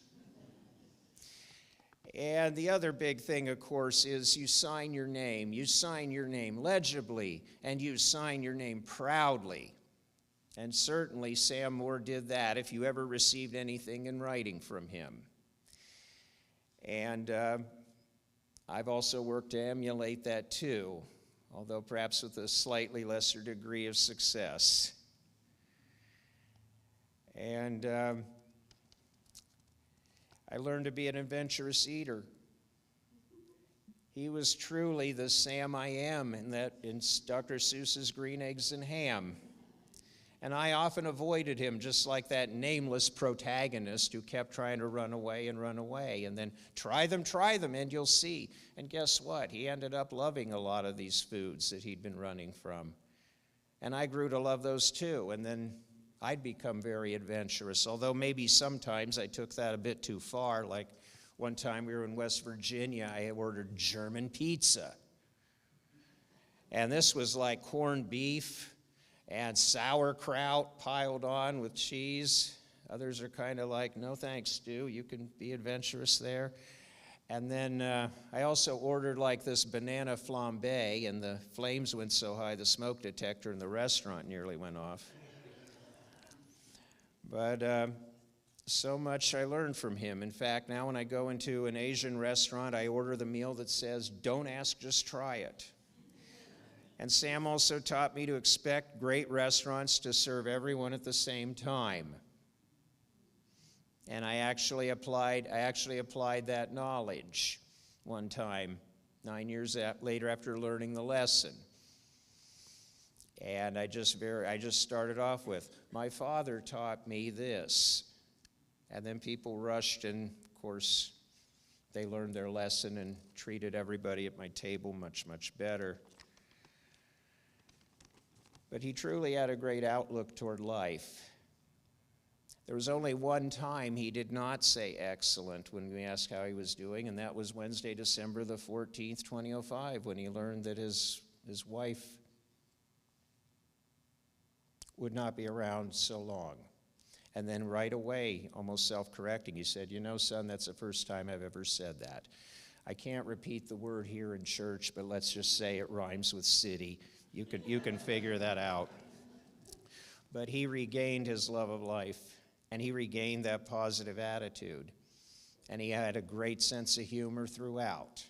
And the other big thing, of course, is you sign your name. You sign your name legibly, and you sign your name proudly. And certainly Sam Moore did that if you ever received anything in writing from him. And I've also worked to emulate that too, although perhaps with a slightly lesser degree of success. And I learned to be an adventurous eater. He was truly the Sam I am in Dr. Seuss's Green Eggs and Ham. And I often avoided him, just like that nameless protagonist who kept trying to run away, and then try them, and you'll see. And guess what? He ended up loving a lot of these foods that he'd been running from. And I grew to love those too, and then I'd become very adventurous, although maybe sometimes I took that a bit too far. Like one time we were in West Virginia, I ordered German pizza. And this was like corned beef and sauerkraut piled on with cheese. Others are kind of like, no thanks, Stu, you can be adventurous there. And then I also ordered like this banana flambe, and the flames went so high the smoke detector in the restaurant nearly went off. But so much I learned from him. In fact, now when I go into an Asian restaurant, I order the meal that says, don't ask, just try it. And Sam also taught me to expect great restaurants to serve everyone at the same time. And I actually applied that knowledge one time, 9 years later after learning the lesson. And I just started off with, my father taught me this. And then people rushed, and of course, they learned their lesson and treated everybody at my table much, much better. But he truly had a great outlook toward life. There was only one time he did not say excellent when we asked how he was doing, and that was Wednesday, December the 14th, 2005, when he learned that his wife would not be around so long. And then right away, almost self-correcting, he said, you know, son, that's the first time I've ever said that. I can't repeat the word here in church, but let's just say it rhymes with city. You can figure that out. But he regained his love of life, and he regained that positive attitude. And he had a great sense of humor throughout,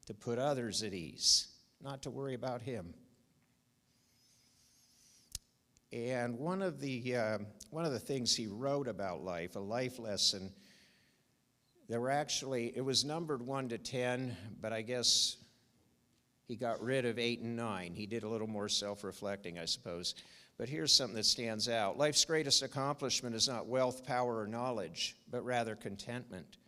to put others at ease, not to worry about him. And one of the things he wrote about life, a life lesson, it was numbered 1 to 10, but I guess he got rid of 8 and 9. He did a little more self-reflecting, I suppose. But here's something that stands out. Life's greatest accomplishment is not wealth, power, or knowledge, but rather contentment.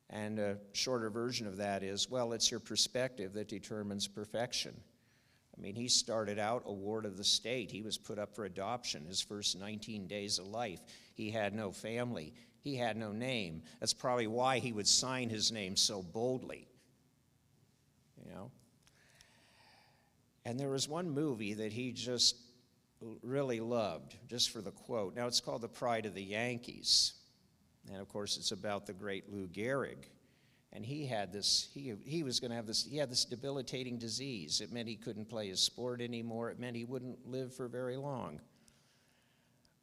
And a shorter version of that is, well, it's your perspective that determines perfection. I mean, he started out a ward of the state. He was put up for adoption his first 19 days of life. He had no family. He had no name. That's probably why he would sign his name so boldly, you know. And there was one movie that he just really loved, just for the quote. Now, it's called The Pride of the Yankees. And, of course, it's about the great Lou Gehrig. And he had this, he was going to have this, he had this debilitating disease. It meant he couldn't play his sport anymore. It meant he wouldn't live for very long.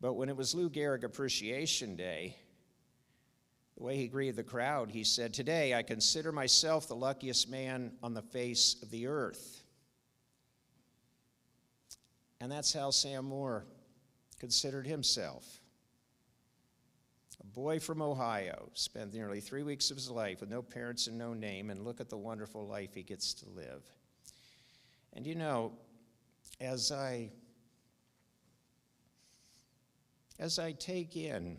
But when it was Lou Gehrig Appreciation Day, the way he greeted the crowd, he said, today I consider myself the luckiest man on the face of the earth. And that's how Sam Moore considered himself. A boy from Ohio, spent nearly 3 weeks of his life with no parents and no name, and look at the wonderful life he gets to live. And you know, as I take in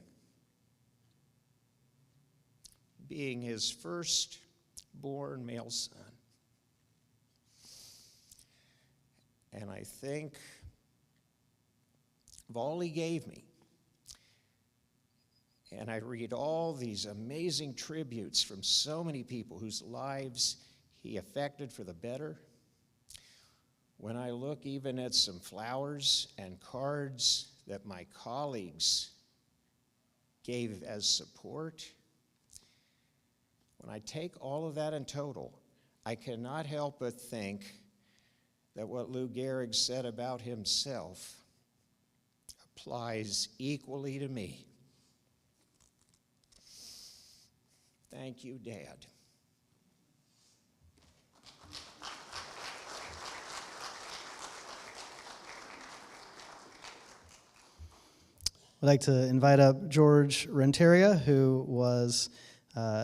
being his first-born male son, and I think of all he gave me, and I read all these amazing tributes from so many people whose lives he affected for the better, when I look even at some flowers and cards that my colleagues gave as support, when I take all of that in total, I cannot help but think that what Lou Gehrig said about himself applies equally to me. Thank you, Dad. I'd like to invite up George Renteria, who was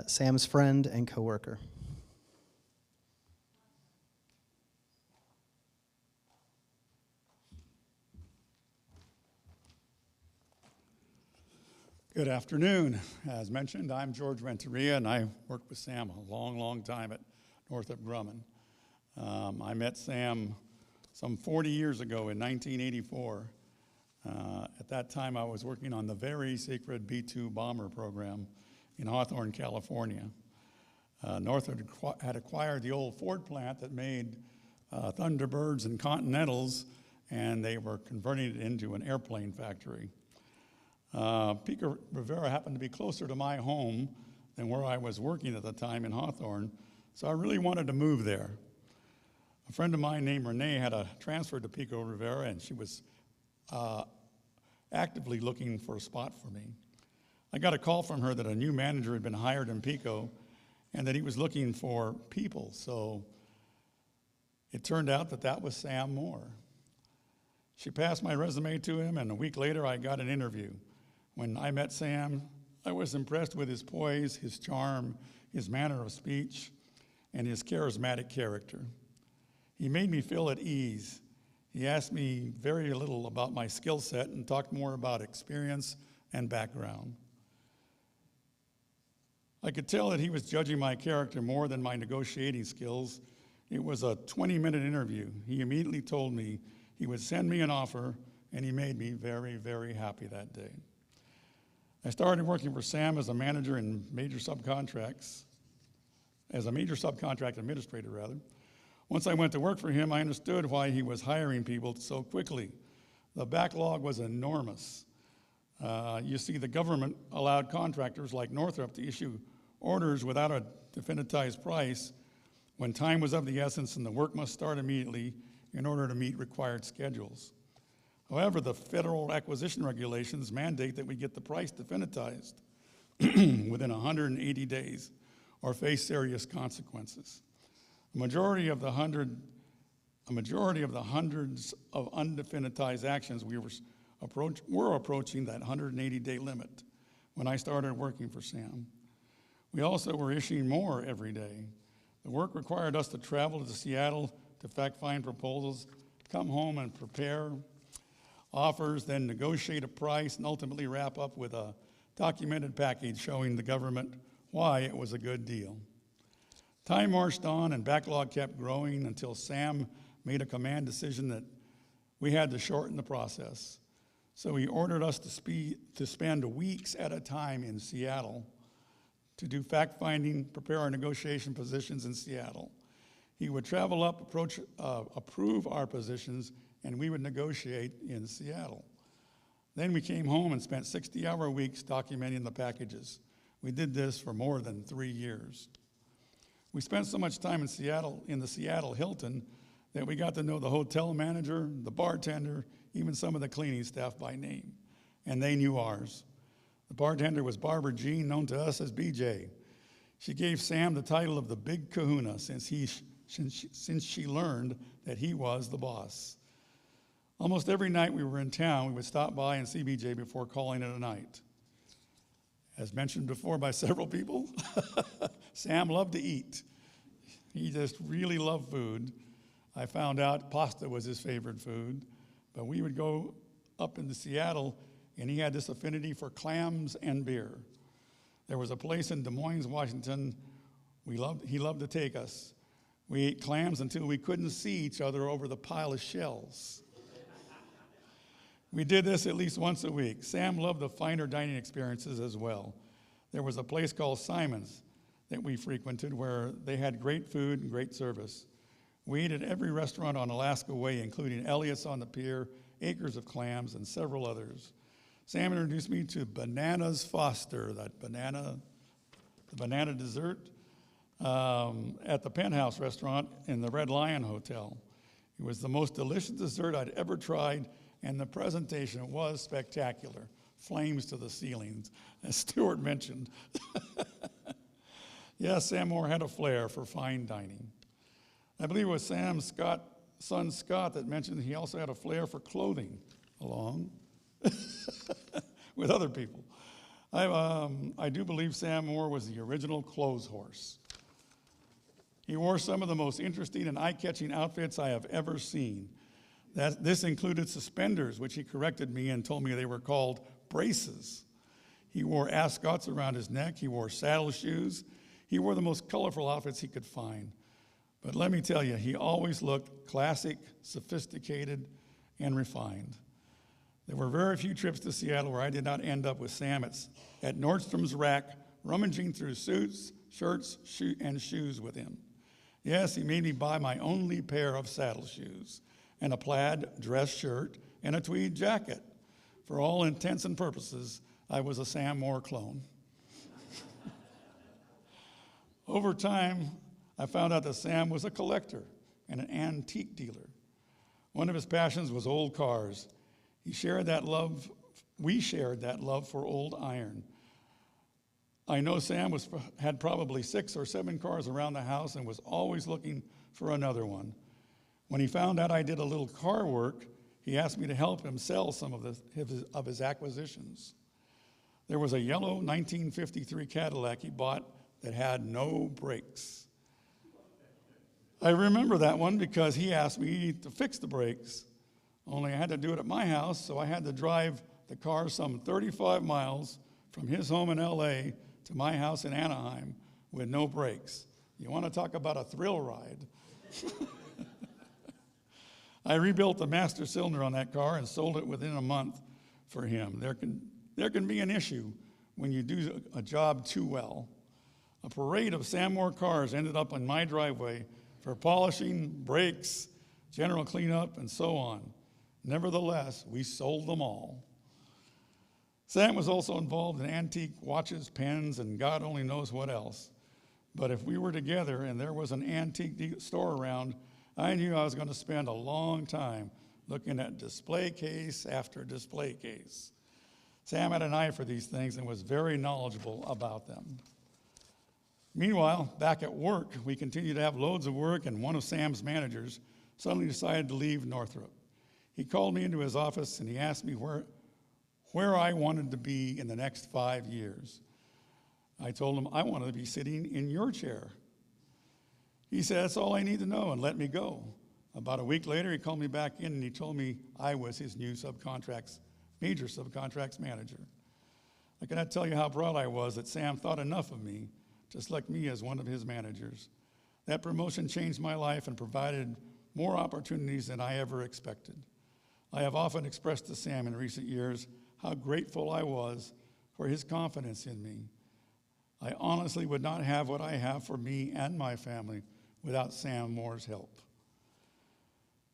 Sam's friend and coworker. Good afternoon. As mentioned, I'm George Renteria, and I worked with Sam a long time at Northrop Grumman. I met Sam some 40 years ago in 1984. At that time, I was working on the very secret B-2 bomber program in Hawthorne, California. Northrop had acquired the old Ford plant that made Thunderbirds and Continentals, and they were converting it into an airplane factory. Pico Rivera happened to be closer to my home than where I was working at the time in Hawthorne, so I really wanted to move there. A friend of mine named Renee had a transfer to Pico Rivera, and she was actively looking for a spot for me. I got a call from her that a new manager had been hired in Pico and that he was looking for people, so it turned out that that was Sam Moore. She passed my resume to him, and a week later I got an interview. When I met Sam, I was impressed with his poise, his charm, his manner of speech, and his charismatic character. He made me feel at ease. He asked me very little about my skill set and talked more about experience and background. I could tell that he was judging my character more than my negotiating skills. It was a 20-minute interview. He immediately told me he would send me an offer, and he made me very happy that day. I started working for Sam as a manager in major subcontracts, as a major subcontract administrator, rather. Once I went to work for him, I understood why he was hiring people so quickly. The backlog was enormous. You see, the government allowed contractors like Northrop to issue orders without a definitized price when time was of the essence and the work must start immediately in order to meet required schedules. However, the federal acquisition regulations mandate that we get the price definitized within 180 days or face serious consequences. A majority of the hundreds of undefinitized actions we were approaching that 180-day limit when I started working for Sam. We also were issuing more every day. The work required us to travel to Seattle to fact-find proposals, come home and prepare offers, then negotiate a price, and ultimately wrap up with a documented package showing the government why it was a good deal. Time marched on and backlog kept growing until Sam made a command decision that we had to shorten the process. So he ordered us to spend weeks at a time in Seattle to do fact-finding, prepare our negotiation positions in Seattle. He would travel up, approve our positions, and we would negotiate in Seattle. Then we came home and spent 60-hour weeks documenting the packages. We did this for more than 3 years. We spent so much time in the Seattle Hilton that we got to know the hotel manager, the bartender, even some of the cleaning staff by name, and they knew ours. The bartender was Barbara Jean, known to us as BJ. She gave Sam the title of the Big Kahuna since she learned that he was the boss. Almost every night we were in town, we would stop by and see BJ before calling it a night. As mentioned before by several people, Sam loved to eat. He just really loved food. I found out pasta was his favorite food, but we would go up into Seattle, and he had this affinity for clams and beer. There was a place in Des Moines, Washington, he loved to take us. We ate clams until we couldn't see each other over the pile of shells. We did this at least once a week. Sam loved the finer dining experiences as well. There was a place called Simon's that we frequented where they had great food and great service. We ate at every restaurant on Alaska Way, including Elliott's on the Pier, Acres of Clams, and several others. Sam introduced me to Bananas Foster, the banana dessert, at the Penthouse restaurant in the Red Lion Hotel. It was the most delicious dessert I'd ever tried, and the presentation was spectacular. Flames to the ceilings, as Stuart mentioned. Yes, Sam Moore had a flair for fine dining. I believe it was Sam's son Scott that mentioned he also had a flair for clothing along with other people. I do believe Sam Moore was the original clothes horse. He wore some of the most interesting and eye-catching outfits I have ever seen. This included suspenders, which he corrected me and told me they were called braces. He wore ascots around his neck. He wore saddle shoes. He wore the most colorful outfits he could find. But let me tell you, he always looked classic, sophisticated, and refined. There were very few trips to Seattle where I did not end up with Sam at Nordstrom's rack, rummaging through suits, shirts, and shoes with him. Yes, he made me buy my only pair of saddle shoes and a plaid dress shirt and a tweed jacket. For all intents and purposes, I was a Sam Moore clone. Over time, I found out that Sam was a collector and an antique dealer. One of his passions was old cars. We shared that love for old iron. I know Sam had probably 6 or 7 cars around the house and was always looking for another one. When he found out I did a little car work, he asked me to help him sell some of his acquisitions. There was a yellow 1953 Cadillac he bought that had no brakes. I remember that one because he asked me to fix the brakes, only I had to do it at my house, so I had to drive the car some 35 miles from his home in L.A. to my house in Anaheim with no brakes. You want to talk about a thrill ride? I rebuilt the master cylinder on that car and sold it within a month for him. There can be an issue when you do a job too well. A parade of Sam Moore cars ended up on my driveway for polishing, brakes, general cleanup, and so on. Nevertheless, we sold them all. Sam was also involved in antique watches, pens, and God only knows what else. But if we were together and there was an antique store around, I knew I was going to spend a long time looking at display case after display case. Sam had an eye for these things and was very knowledgeable about them. Meanwhile, back at work, we continued to have loads of work, and one of Sam's managers suddenly decided to leave Northrop. He called me into his office and he asked me where I wanted to be in the next 5 years. I told him I wanted to be sitting in your chair. He said, that's all I need to know, and let me go. About a week later, he called me back in and he told me I was his new major subcontracts manager. I cannot tell you how proud I was that Sam thought enough of me to select me as one of his managers. That promotion changed my life and provided more opportunities than I ever expected. I have often expressed to Sam in recent years how grateful I was for his confidence in me. I honestly would not have what I have for me and my family without Sam Moore's help.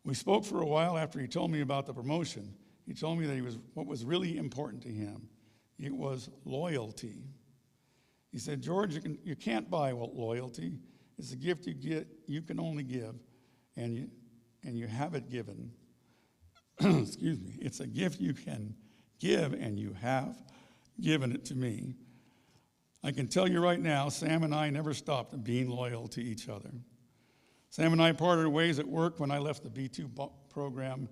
We spoke for a while after he told me about the promotion. He told me that what was really important to him. It was loyalty. He said, George, you can't buy loyalty. It's a gift you can only give, and you have it given. Excuse me. It's a gift you can give, and you have given it to me. I can tell you right now, Sam and I never stopped being loyal to each other. Sam and I parted ways at work when I left the B2 program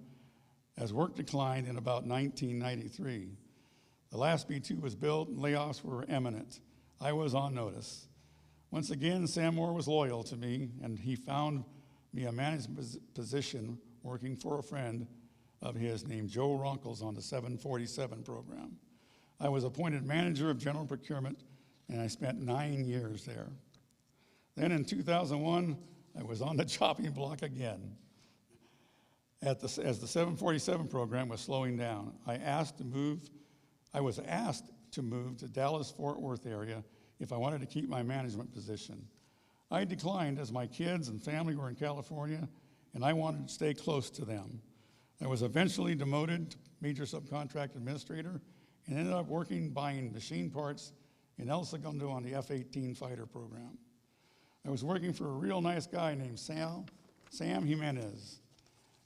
as work declined in about 1993. The last B2 was built and layoffs were imminent. I was on notice. Once again, Sam Moore was loyal to me, and he found me a management position working for a friend of his named Joe Ronkles on the 747 program. I was appointed manager of general procurement, and I spent 9 years there. Then in 2001, I was on the chopping block again. As the 747 program was slowing down, I was asked to move to Dallas-Fort Worth area if I wanted to keep my management position. I declined as my kids and family were in California, and I wanted to stay close to them. I was eventually demoted to major subcontract administrator and ended up buying machine parts in El Segundo on the F-18 fighter program. I was working for a real nice guy named Sam Jimenez,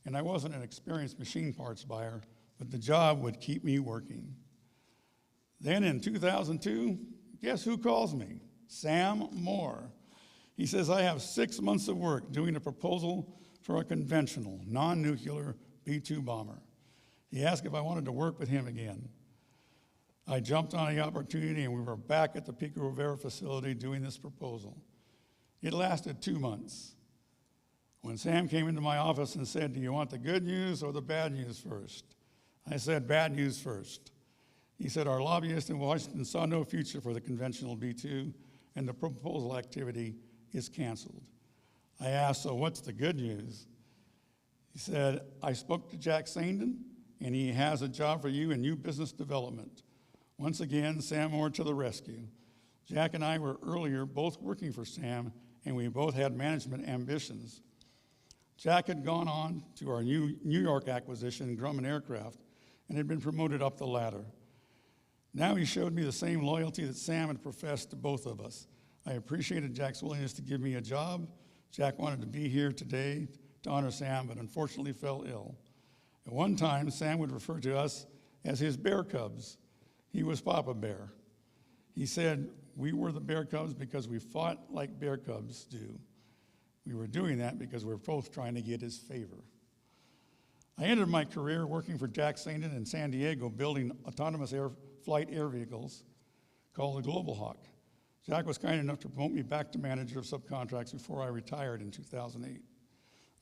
and I wasn't an experienced machine parts buyer, but the job would keep me working. Then in 2002, guess who calls me? Sam Moore. He says, I have 6 months of work doing a proposal for a conventional, non-nuclear B-2 bomber. He asked if I wanted to work with him again. I jumped on the opportunity, and we were back at the Pico Rivera facility doing this proposal. It lasted 2 months. When Sam came into my office and said, do you want the good news or the bad news first? I said, bad news first. He said, our lobbyist in Washington saw no future for the conventional B-2, and the proposal activity is canceled. I asked, so what's the good news? He said, I spoke to Jack Sandin, and he has a job for you in new business development. Once again, Sam Moore to the rescue. Jack and I were earlier both working for Sam, and we both had management ambitions. Jack had gone on to our New York acquisition, Grumman Aircraft, and had been promoted up the ladder. Now he showed me the same loyalty that Sam had professed to both of us. I appreciated Jack's willingness to give me a job. Jack wanted to be here today to honor Sam, but unfortunately fell ill. At one time, Sam would refer to us as his bear cubs. He was Papa Bear. He said we were the bear cubs because we fought like bear cubs do. We were doing that because we were both trying to get his favor. I ended my career working for Jack Sandin in San Diego, building autonomous flight air vehicles called the Global Hawk. Jack was kind enough to promote me back to manager of subcontracts before I retired in 2008.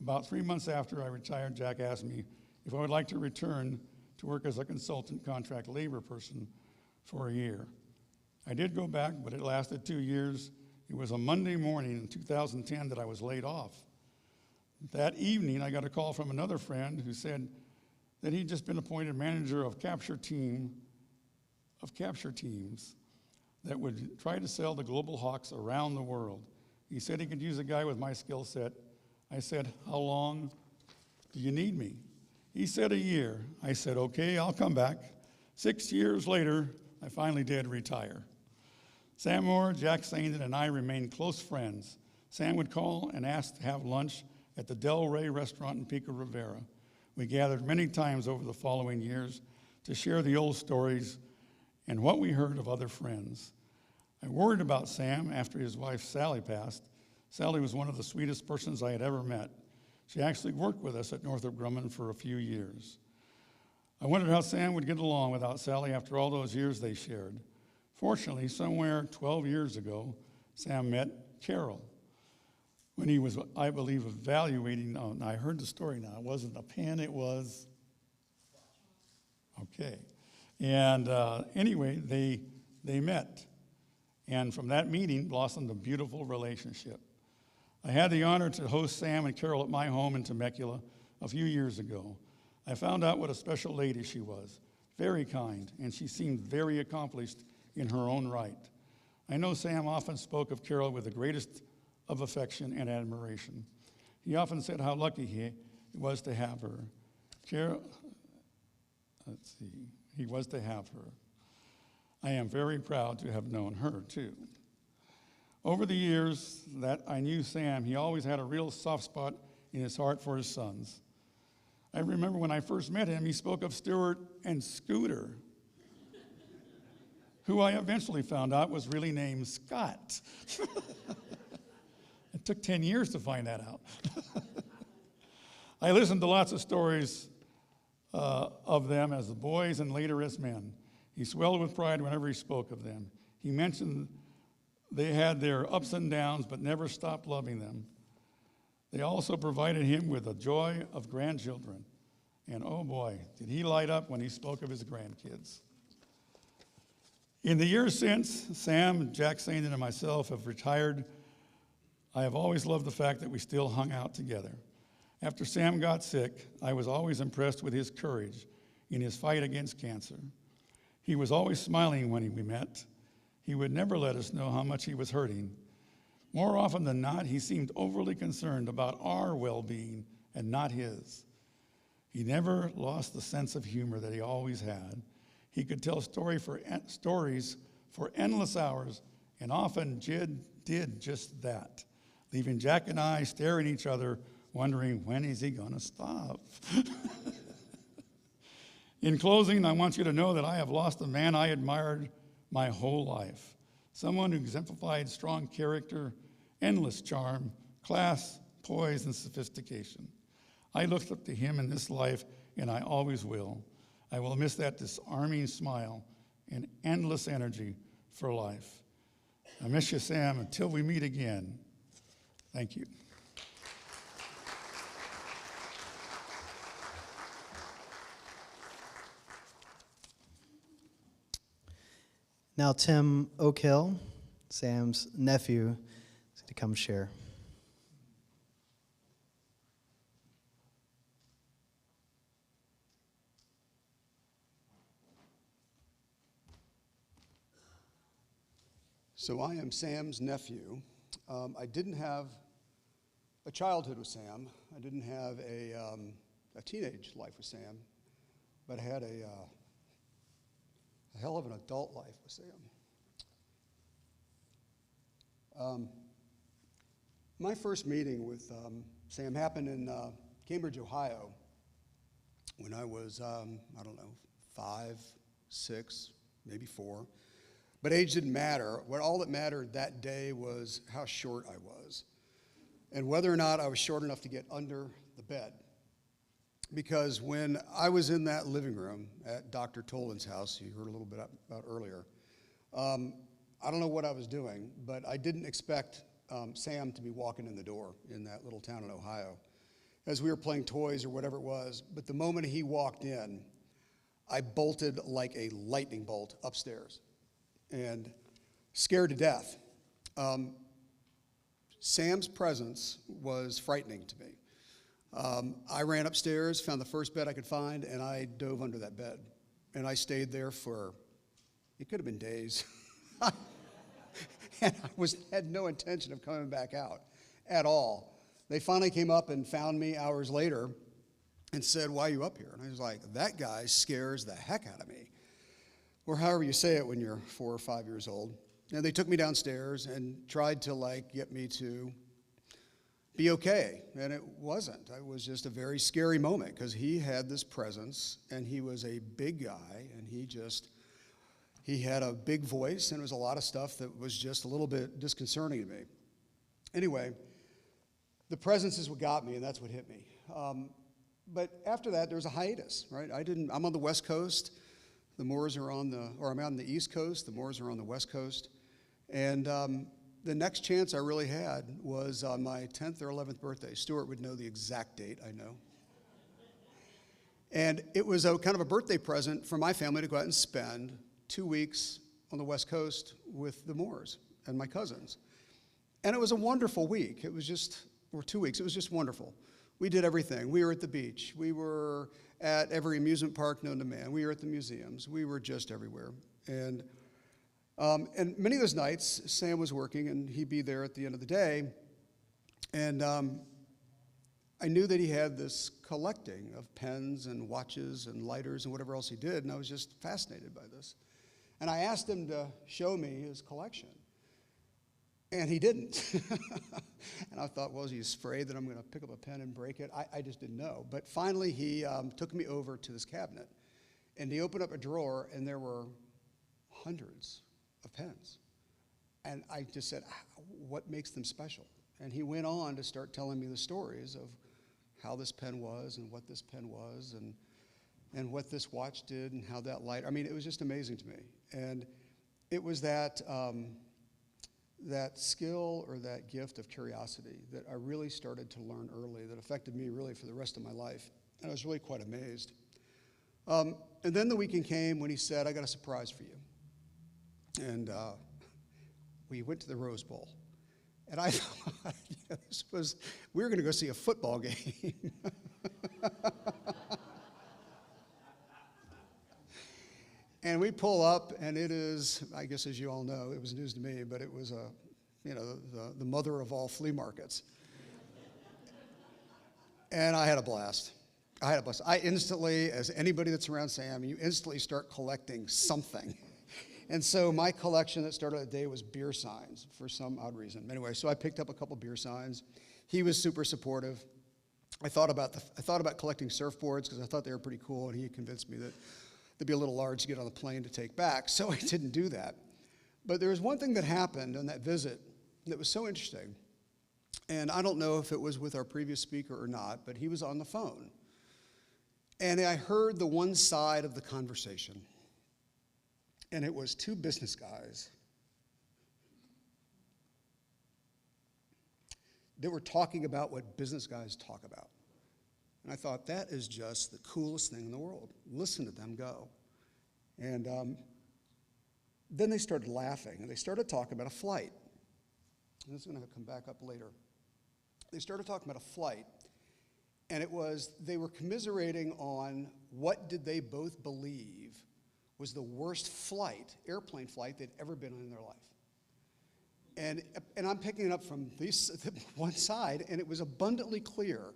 About 3 months after I retired, Jack asked me if I would like to return to work as a consultant contract labor person for a year. I did go back, but it lasted 2 years. It was a Monday morning in 2010 that I was laid off. That evening, I got a call from another friend who said that he'd just been appointed manager of capture teams that would try to sell the Global Hawks around the world. He said he could use a guy with my skill set. I said, how long do you need me? He said a year. I said, okay, I'll come back. 6 years later, I finally did retire. Sam Moore, Jack Sandin, and I remained close friends. Sam would call and ask to have lunch at the Del Rey restaurant in Pico Rivera. We gathered many times over the following years to share the old stories and what we heard of other friends. I worried about Sam after his wife Sally passed. Sally was one of the sweetest persons I had ever met. She actually worked with us at Northrop Grumman for a few years. I wondered how Sam would get along without Sally after all those years they shared. Fortunately, somewhere 12 years ago, Sam met Carol when he was, I believe, evaluating. Oh, I heard the story now. It wasn't a pen, it was, okay. And anyway, they met. And from that meeting blossomed a beautiful relationship. I had the honor to host Sam and Carol at my home in Temecula a few years ago. I found out what a special lady she was, very kind, and she seemed very accomplished in her own right. I know Sam often spoke of Carol with the greatest of affection and admiration. He often said how lucky he was to have her. Carol, he was to have her. I am very proud to have known her, too. Over the years that I knew Sam, he always had a real soft spot in his heart for his sons. I remember when I first met him, he spoke of Stuart and Scooter, who I eventually found out was really named Scott. It took 10 years to find that out. I listened to lots of stories of them as boys and later as men. He swelled with pride whenever he spoke of them. He mentioned they had their ups and downs, but never stopped loving them. They also provided him with the joy of grandchildren. And oh boy, did he light up when he spoke of his grandkids. In the years since Sam, Jack Sandin, and myself have retired, I have always loved the fact that we still hung out together. After Sam got sick, I was always impressed with his courage in his fight against cancer. He was always smiling when we met. He would never let us know how much he was hurting. More often than not, he seemed overly concerned about our well-being and not his. He never lost the sense of humor that he always had. He could tell stories for endless hours, and often did just that, leaving Jack and I staring at each other, wondering, when is he going to stop? In closing, I want you to know that I have lost a man I admired my whole life, someone who exemplified strong character, endless charm, class, poise, and sophistication. I looked up to him in this life, and I always will. I will miss that disarming smile and endless energy for life. I miss you, Sam, until we meet again. Thank you. Now Tim Oakhill, Sam's nephew, is going to come share. So I am Sam's nephew. I didn't have a childhood with Sam. I didn't have a teenage life with Sam, but I had a hell of an adult life with Sam. My first meeting with Sam happened in Cambridge, Ohio, when I was, 5, 6, maybe 4. But age didn't matter. All that mattered that day was how short I was and whether or not I was short enough to get under the bed. Because when I was in that living room at Dr. Tolan's house, you heard a little bit about earlier, I don't know what I was doing, but I didn't expect Sam to be walking in the door in that little town in Ohio as we were playing toys or whatever it was. But the moment he walked in, I bolted like a lightning bolt upstairs and scared to death. Sam's presence was frightening to me. I ran upstairs, found the first bed I could find, and I dove under that bed. And I stayed there for, it could have been days. And I had no intention of coming back out at all. They finally came up and found me hours later and said, "Why are you up here?" And I was like, "That guy scares the heck out of me." Or however you say it when you're 4 or 5 years old. And they took me downstairs and tried to get me to be okay. And it wasn't. It was just a very scary moment because he had this presence and he was a big guy and he had a big voice and it was a lot of stuff that was just a little bit disconcerting to me. Anyway, the presence is what got me and that's what hit me. But after that, there was a hiatus, right? I'm on the West Coast. The Moors are I'm on the East Coast, the Moors are on the West Coast. And the next chance I really had was on my 10th or 11th birthday. Stuart would know the exact date, I know. And it was kind of a birthday present for my family to go out and spend 2 weeks on the West Coast with the Moors and my cousins. And it was a wonderful week. Or 2 weeks, it was just wonderful. We did everything. We were at the beach. We were at every amusement park known to man. We were at the museums. We were just everywhere. And many of those nights, Sam was working, and he'd be there at the end of the day. And I knew that he had this collecting of pens and watches and lighters and whatever else he did, and I was just fascinated by this. And I asked him to show me his collection. And he didn't. And I thought, well, is he afraid that I'm going to pick up a pen and break it? I just didn't know. But finally, he took me over to this cabinet. And he opened up a drawer, and there were hundreds of pens. And I just said, what makes them special? And he went on to start telling me the stories of how this pen was and what this pen was and what this watch did and how that light. I mean, it was just amazing to me. And it was that skill or that gift of curiosity that I really started to learn early that affected me really for the rest of my life. And I was really quite amazed. And then the weekend came when he said, "I got a surprise for you." And we went to the Rose Bowl. And I thought, we were going to go see a football game. And we pull up, and it is, I guess as you all know, it was news to me, but it was the mother of all flea markets. And I had a blast. I instantly, as anybody that's around Sam, you instantly start collecting something. And so my collection that started the day was beer signs for some odd reason. Anyway, so I picked up a couple beer signs. He was super supportive. I thought about collecting surfboards because I thought they were pretty cool, and he convinced me that they'd be a little large to get on the plane to take back. So I didn't do that. But there was one thing that happened on that visit that was so interesting. And I don't know if it was with our previous speaker or not, but he was on the phone. And I heard the one side of the conversation. And it was two business guys that were talking about what business guys talk about. And I thought, that is just the coolest thing in the world. Listen to them go. And then they started laughing, and they started talking about a flight. And this is going to come back up later. They started talking about a flight, and they were commiserating on what did they both believe was the worst airplane flight they'd ever been on in their life. And I'm picking it up from one side, and it was abundantly clear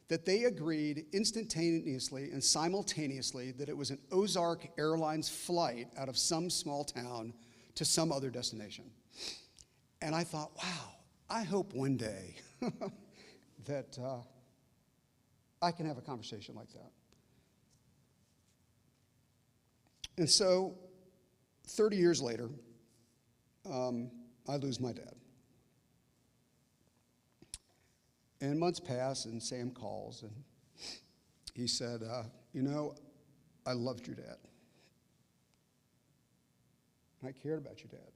that they agreed instantaneously and simultaneously that it was an Ozark Airlines flight out of some small town to some other destination. And I thought, wow, I hope one day that I can have a conversation like that. And so 30 years later, I lose my dad. And months pass, and Sam calls, and he said, I loved your dad. I cared about your dad.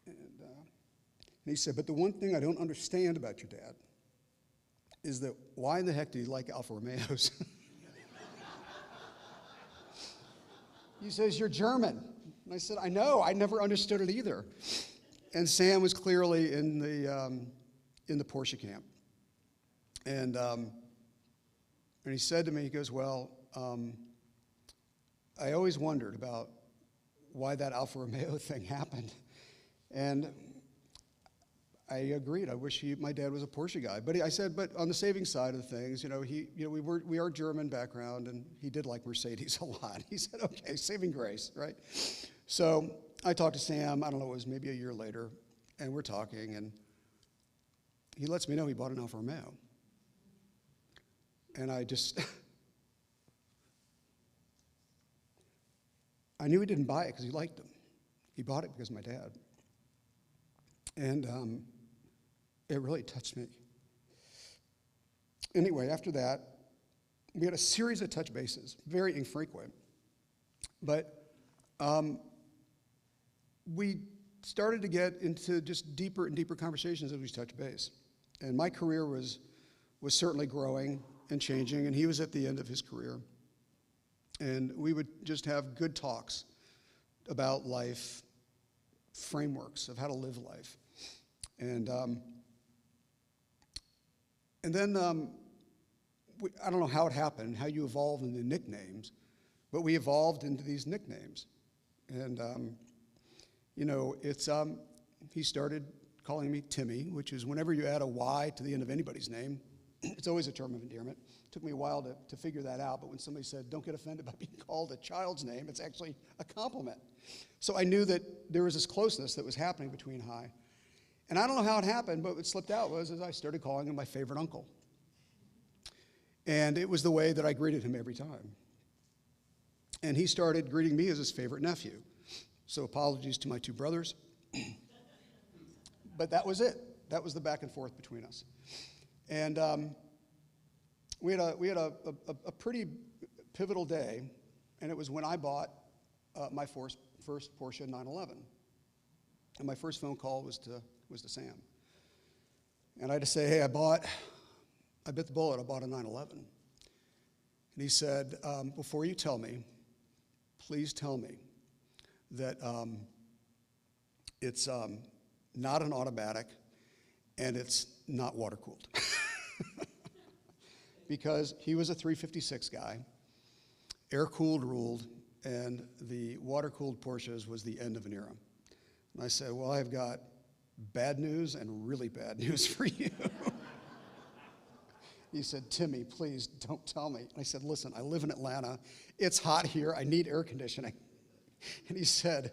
And he said, but the one thing I don't understand about your dad is that why in the heck do you like Alfa Romeos? He says, you're German. And I said, I know, I never understood it either. And Sam was clearly in the Porsche camp. And he said to me, he goes, well, I always wondered about why that Alfa Romeo thing happened. And I agreed. I wish my dad was a Porsche guy. But I said, but on the saving side of things, we are German background, and he did like Mercedes a lot. He said, okay, saving grace, right? So I talked to Sam, I don't know, it was maybe a year later, and we're talking, and he lets me know he bought an Alfa Romeo. And I knew he didn't buy it because he liked him. He bought it because of my dad. And it really touched me. Anyway, after that, we had a series of touch bases, very infrequent. But we started to get into just deeper and deeper conversations as we touched base. And my career was certainly growing and changing, and he was at the end of his career. And we would just have good talks about life, frameworks of how to live life. And then I don't know how it happened, how you evolved into nicknames, but we evolved into these nicknames. And, he started calling me Timmy, which is whenever you add a Y to the end of anybody's name, it's always a term of endearment. It took me a while to figure that out, but when somebody said, don't get offended by being called a child's name, it's actually a compliment. So I knew that there was this closeness that was happening between Hi. And I don't know how it happened, but what slipped out was as I started calling him my favorite uncle. And it was the way that I greeted him every time. And he started greeting me as his favorite nephew. So apologies to my two brothers. But that was it. That was the back and forth between us. And we had a pretty pivotal day, and it was when I bought my first Porsche 911. And my first phone call was to Sam. And I had to say, hey, I bit the bullet, I bought a 911. And he said, before you tell me, please tell me that it's not an automatic, and it's not water-cooled. Because he was a 356 guy, air-cooled ruled, and the water-cooled Porsches was the end of an era. And I said, well, I've got bad news and really bad news for you. He said, Timmy, please don't tell me. And I said, listen, I live in Atlanta. It's hot here. I need air conditioning. And he said,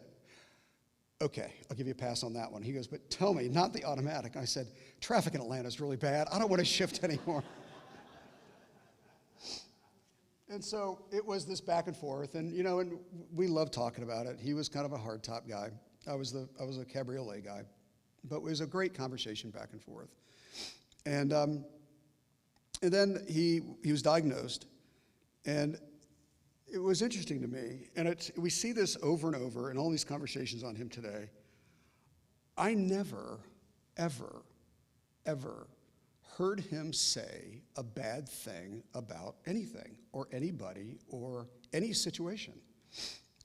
okay, I'll give you a pass on that one. He goes, but tell me, not the automatic. I said, traffic in Atlanta is really bad. I don't want to shift anymore. And so it was this back and forth, and and we loved talking about it. He was kind of a hardtop guy. I was a cabriolet guy, but it was a great conversation back and forth. And then he was diagnosed, and it was interesting to me. And we see this over and over in all these conversations on him today. I never, ever, ever heard him say a bad thing about anything or anybody or any situation.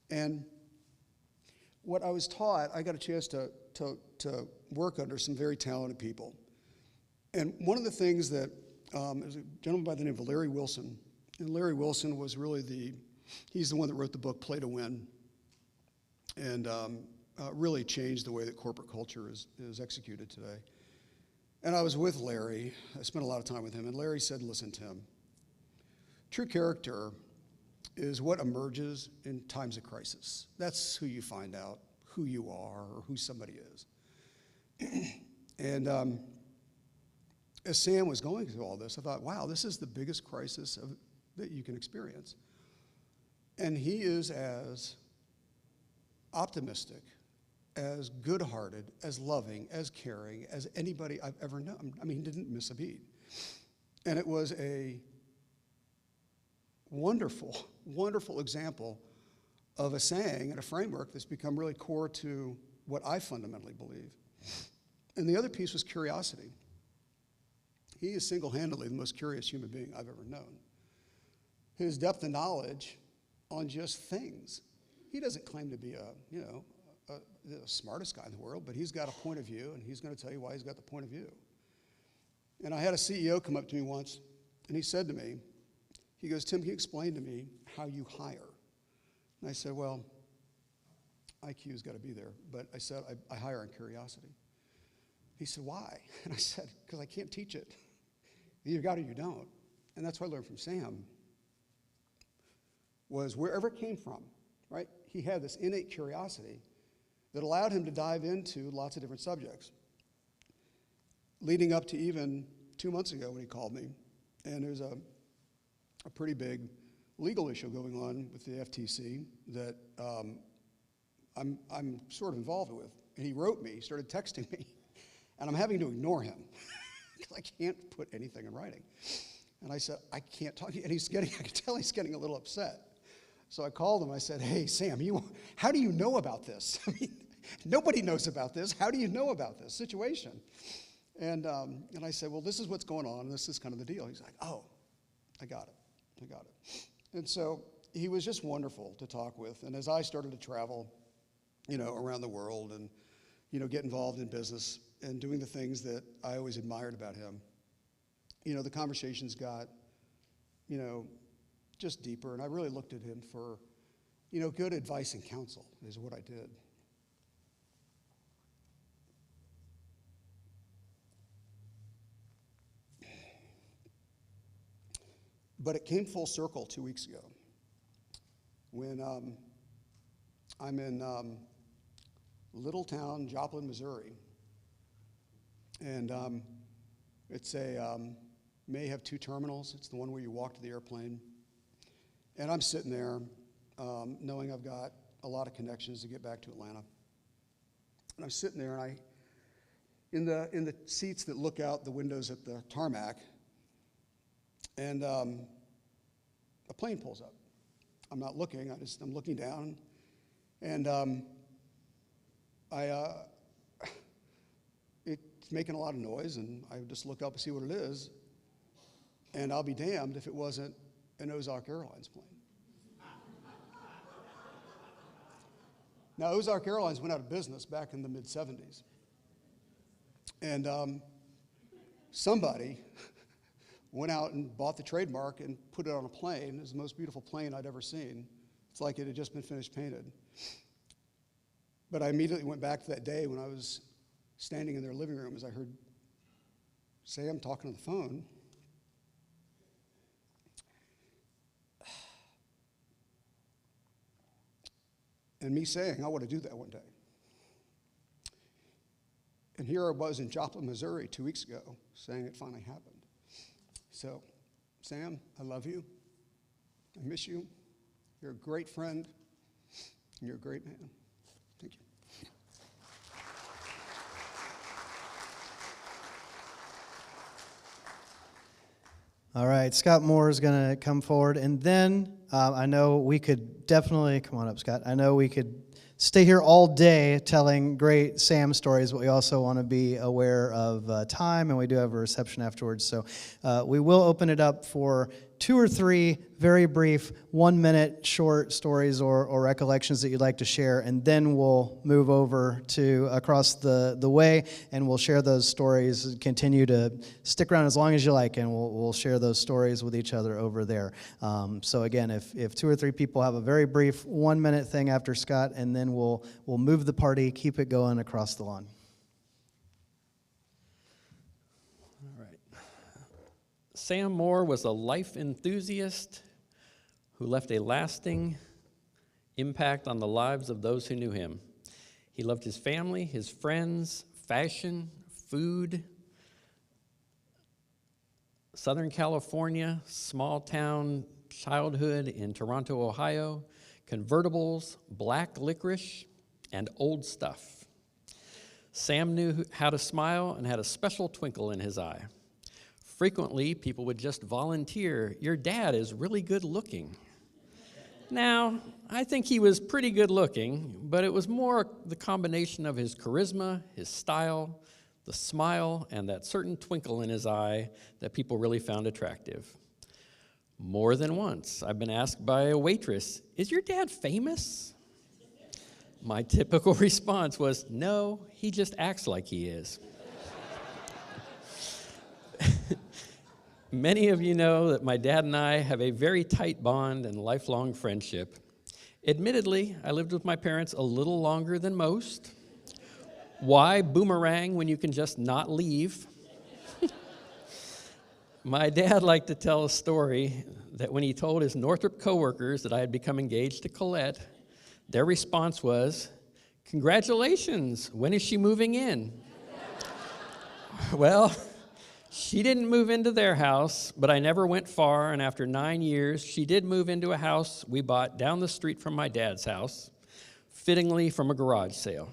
And what I was taught, I got a chance to work under some very talented people. And one of the things that, there's a gentleman by the name of Larry Wilson, and Larry Wilson was really he's the one that wrote the book Play to Win, and really changed the way that corporate culture is executed today. And I was with Larry. I spent a lot of time with him. And Larry said, listen, Tim, true character is what emerges in times of crisis. That's who you find out who you are or who somebody is. And as Sam was going through all this, I thought, wow, this is the biggest crisis that you can experience. And he is as optimistic, as good-hearted, as loving, as caring as anybody I've ever known. I mean, he didn't miss a beat. And it was a wonderful, wonderful example of a saying and a framework that's become really core to what I fundamentally believe. And the other piece was curiosity. He is single-handedly the most curious human being I've ever known. His depth of knowledge on just things. He doesn't claim to be the smartest guy in the world, but he's got a point of view, and he's going to tell you why he's got the point of view. And I had a CEO come up to me once, and he said to me, he goes, Tim, can you explain to me how you hire? And I said, well, IQ's got to be there. But I said, I hire on curiosity. He said, why? And I said, because I can't teach it. You got it or you don't. And that's what I learned from Sam, was wherever it came from, right? He had this innate curiosity that allowed him to dive into lots of different subjects. Leading up to even 2 months ago when he called me, and there's a pretty big legal issue going on with the FTC that I'm sort of involved with. And he wrote me, he started texting me, and I'm having to ignore him because I can't put anything in writing. And I said, I can't talk to you. And I could tell he's getting a little upset. So I called him. I said, hey, Sam, how do you know about this? I mean, nobody knows about this. How do you know about this situation? And I said, well, this is what's going on, and this is kind of the deal. He's like, oh, I got it. And so he was just wonderful to talk with. And as I started to travel, around the world and, get involved in business and doing the things that I always admired about him, the conversations got, just deeper. And I really looked at him for, good advice and counsel is what I did. But it came full circle 2 weeks ago when I'm in little town Joplin, Missouri. And it's may have 2 terminals. It's the one where you walk to the airplane. And I'm sitting there knowing I've got a lot of connections to get back to Atlanta. And I'm sitting there, and in the seats that look out the windows at the tarmac, and a plane pulls up. I'm not looking, I'm looking down, and it's making a lot of noise, and I just look up and see what it is, and I'll be damned if it wasn't an Ozark Airlines plane. Now, Ozark Airlines went out of business back in the mid-'70s, And somebody went out and bought the trademark and put it on a plane. It was the most beautiful plane I'd ever seen. It's like it had just been finished painted. But I immediately went back to that day when I was standing in their living room as I heard Sam talking on the phone. And me saying, I want to do that one day. And here I was in Joplin, Missouri 2 weeks ago, saying it finally happened. So, Sam, I love you. I miss you. You're a great friend. And you're a great man. Thank you. All right, Scott Moore is going to come forward. And then I know we could definitely, come on up, Scott. I know we could stay here all day telling great Sam stories, but we also want to be aware of time, and we do have a reception afterwards. So we will open it up for 2 or 3 very brief 1-minute short stories or recollections that you'd like to share, and then we'll move over to across the way, and we'll share those stories. Continue to stick around as long as you like, and we'll share those stories with each other over there. So again, if 2 or 3 people have a very brief 1-minute thing after Scott, and then we'll move the party, keep it going across the lawn. Sam Moore was a life enthusiast who left a lasting impact on the lives of those who knew him. He loved his family, his friends, fashion, food, Southern California, small town childhood in Toronto, Ohio, convertibles, black licorice, and old stuff. Sam knew how to smile and had a special twinkle in his eye. Frequently, people would just volunteer, "Your dad is really good looking." Now, I think he was pretty good looking, but it was more the combination of his charisma, his style, the smile, and that certain twinkle in his eye that people really found attractive. More than once, I've been asked by a waitress, "Is your dad famous?" My typical response was, "No, he just acts like he is." Many of you know that my dad and I have a very tight bond and lifelong friendship. Admittedly, I lived with my parents a little longer than most. Why boomerang when you can just not leave? My dad liked to tell a story that when he told his Northrop coworkers that I had become engaged to Colette, their response was, "Congratulations, when is she moving in?" Well, she didn't move into their house, but I never went far, and after 9 years, she did move into a house we bought down the street from my dad's house, fittingly from a garage sale.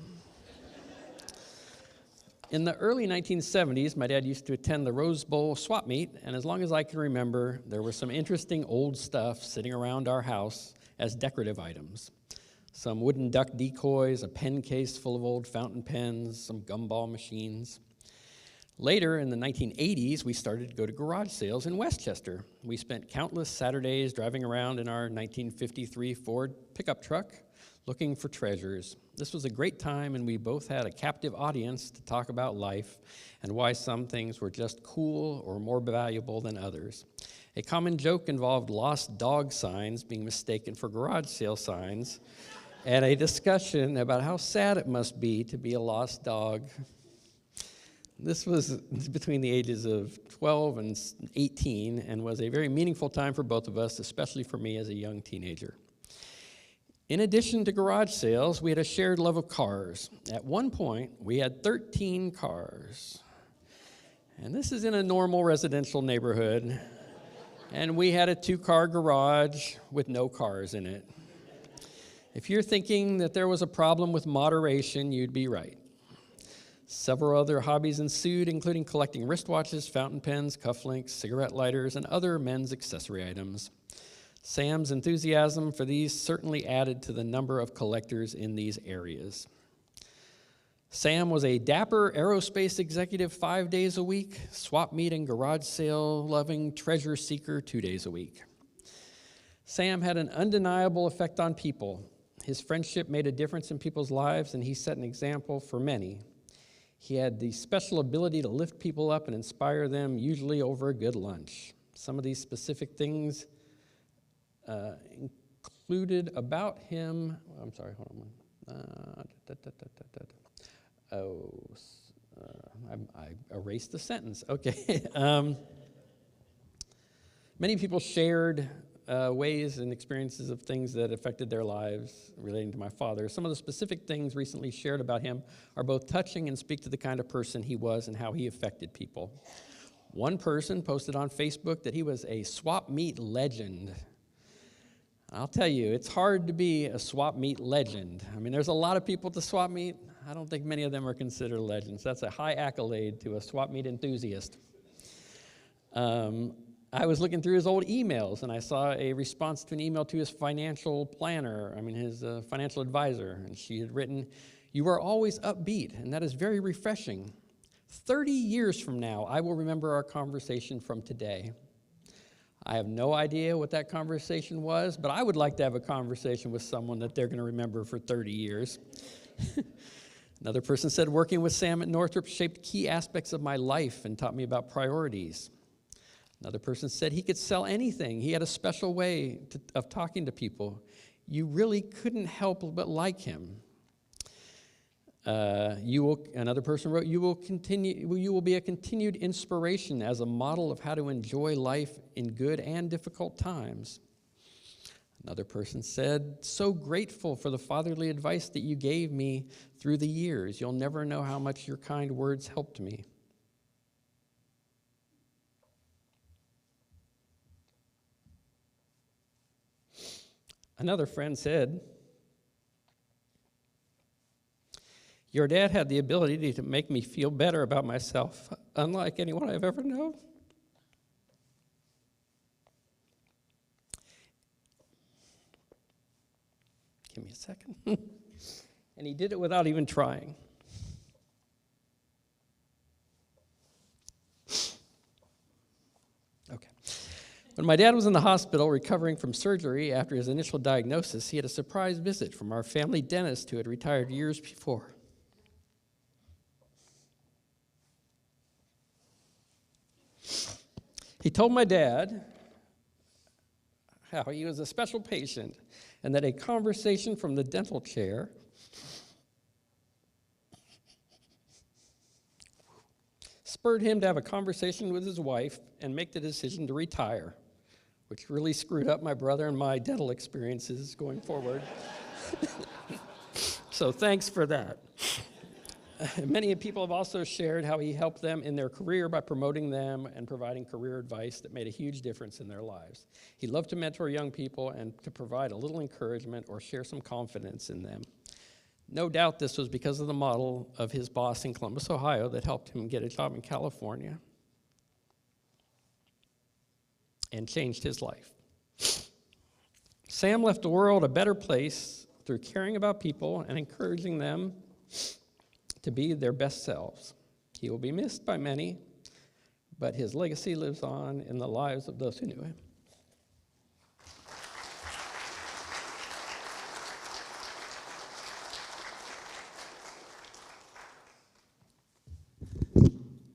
In the early 1970s, my dad used to attend the Rose Bowl swap meet, and as long as I can remember, there was some interesting old stuff sitting around our house as decorative items. Some wooden duck decoys, a pen case full of old fountain pens, some gumball machines. Later, in the 1980s, we started to go to garage sales in Westchester. We spent countless Saturdays driving around in our 1953 Ford pickup truck looking for treasures. This was a great time, and we both had a captive audience to talk about life and why some things were just cool or more valuable than others. A common joke involved lost dog signs being mistaken for garage sale signs, and a discussion about how sad it must be to be a lost dog. This was between the ages of 12 and 18 and was a very meaningful time for both of us, especially for me as a young teenager. In addition to garage sales, we had a shared love of cars. At one point, we had 13 cars. And this is in a normal residential neighborhood. And we had a 2-car garage with no cars in it. If you're thinking that there was a problem with moderation, you'd be right. Several other hobbies ensued, including collecting wristwatches, fountain pens, cufflinks, cigarette lighters, and other men's accessory items. Sam's enthusiasm for these certainly added to the number of collectors in these areas. Sam was a dapper aerospace executive 5 days a week, swap meet and garage sale loving treasure seeker 2 days a week. Sam had an undeniable effect on people. His friendship made a difference in people's lives, and he set an example for many. He had the special ability to lift people up and inspire them, usually over a good lunch. Some of these specific things included about him. I'm sorry, hold on. I erased the sentence. Okay. Many people shared ways and experiences of things that affected their lives relating to my father. Some of the specific things recently shared about him are both touching and speak to the kind of person he was and how he affected people. One person posted on Facebook that he was a swap meet legend. I'll tell you, it's hard to be a swap meet legend. I mean, there's a lot of people at the swap meet. I don't think many of them are considered legends. That's a high accolade to a swap meet enthusiast. I was looking through his old emails, and I saw a response to an email to his financial planner, his financial advisor, and she had written, "You are always upbeat, and that is very refreshing. 30 years from now, I will remember our conversation from today." I have no idea what that conversation was, but I would like to have a conversation with someone that they're going to remember for 30 years. Another person said, "Working with Sam at Northrop shaped key aspects of my life and taught me about priorities." Another person said he could sell anything. He had a special way of talking to people. You really couldn't help but like him. Another person wrote, you will be a continued inspiration as a model of how to enjoy life in good and difficult times. Another person said, "So grateful for the fatherly advice that you gave me through the years. You'll never know how much your kind words helped me." Another friend said, "Your dad had the ability to make me feel better about myself, unlike anyone I've ever known." Give me a second. And he did it without even trying. Okay. When my dad was in the hospital recovering from surgery after his initial diagnosis, he had a surprise visit from our family dentist who had retired years before. He told my dad how he was a special patient and that a conversation from the dental chair spurred him to have a conversation with his wife and make the decision to retire, which really screwed up my brother and my dental experiences going forward. So thanks for that. Many people have also shared how he helped them in their career by promoting them and providing career advice that made a huge difference in their lives. He loved to mentor young people and to provide a little encouragement or share some confidence in them. No doubt this was because of the model of his boss in Columbus, Ohio, that helped him get a job in California and changed his life. Sam left the world a better place through caring about people and encouraging them to be their best selves. He will be missed by many, but his legacy lives on in the lives of those who knew him.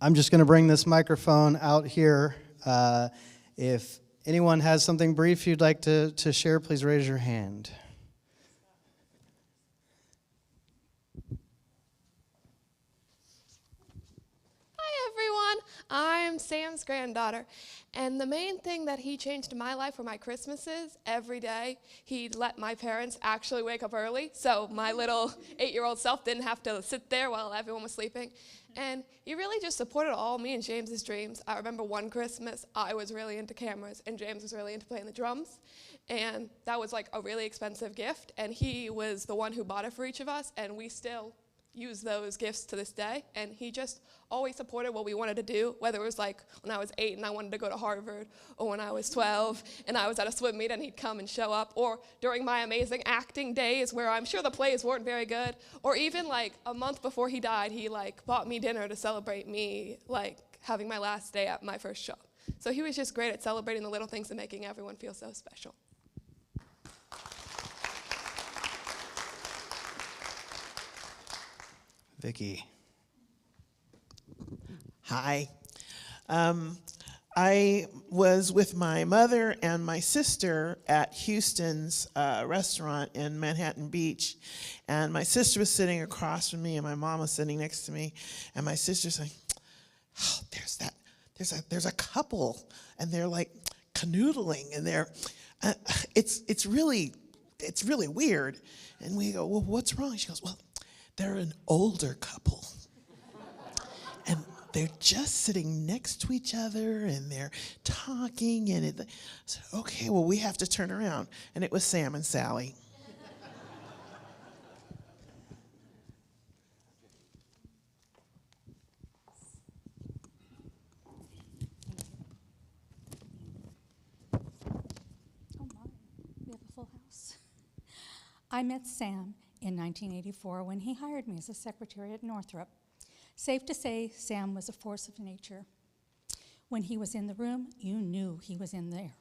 I'm just going to bring this microphone out here. If anyone has something brief you'd like to share, please raise your hand. Hi, everyone. I'm Sam's granddaughter. And the main thing that he changed in my life were my Christmases. Every day, he'd let my parents actually wake up early, so my little 8-year-old self didn't have to sit there while everyone was sleeping. And he really just supported all me and James's dreams. I remember one Christmas, I was really into cameras, and James was really into playing the drums. And that was like a really expensive gift, and he was the one who bought it for each of us, and we still use those gifts to this day. And he just always supported what we wanted to do, whether it was like when I was 8 and I wanted to go to Harvard, or when I was 12 and I was at a swim meet and he'd come and show up, or during my amazing acting days where I'm sure the plays weren't very good, or even like a month before he died, he like bought me dinner to celebrate me like having my last day at my first show. So he was just great at celebrating the little things and making everyone feel so special. Vicki. Hi. I was with my mother and my sister at Houston's restaurant in Manhattan Beach, and my sister was sitting across from me, and my mom was sitting next to me, and my sister's like, "Oh, there's a couple, and they're like canoodling, and it's really weird." And we go, "Well, what's wrong?" She goes, "Well, they're an older couple." And they're just sitting next to each other and they're talking, and I said, "Okay, well, we have to turn around." And it was Sam and Sally. Oh my, we have a full house. I met Sam in 1984 when he hired me as a secretary at Northrop. Safe to say, Sam was a force of nature. When he was in the room, you knew he was in there.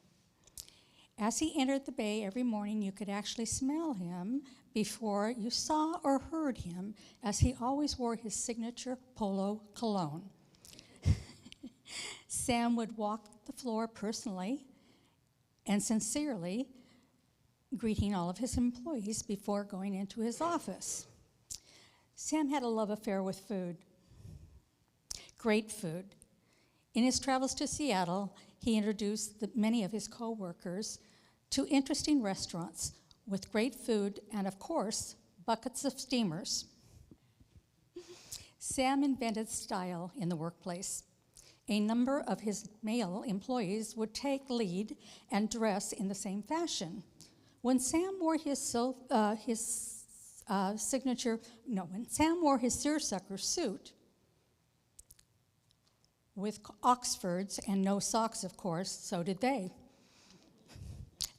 As he entered the bay every morning, you could actually smell him before you saw or heard him, as he always wore his signature polo cologne. Sam would walk the floor personally and sincerely, greeting all of his employees before going into his office. Sam had a love affair with food. Great food. In his travels to Seattle, he introduced many of his co-workers to interesting restaurants with great food and, of course, buckets of steamers. Sam invented style in the workplace. A number of his male employees would take lead and dress in the same fashion. When Sam wore his seersucker suit with Oxfords and no socks, of course, so did they.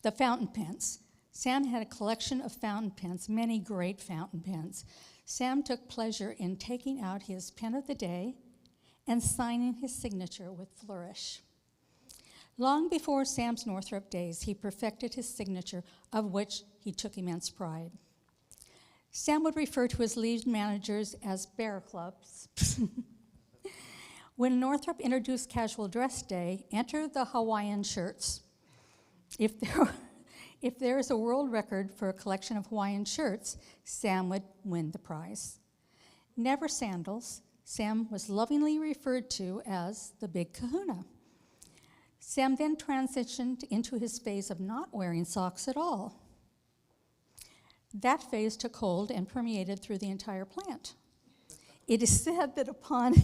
The fountain pens. Sam had a collection of fountain pens, many great fountain pens. Sam took pleasure in taking out his pen of the day and signing his signature with flourish. Long before Sam's Northrop days, he perfected his signature, of which he took immense pride. Sam would refer to his lead managers as bear clubs. When Northrop introduced Casual Dress Day, enter the Hawaiian shirts. If there is a world record for a collection of Hawaiian shirts, Sam would win the prize. Never sandals, Sam was lovingly referred to as the Big Kahuna. Sam then transitioned into his phase of not wearing socks at all. That phase took hold and permeated through the entire plant. It is said that upon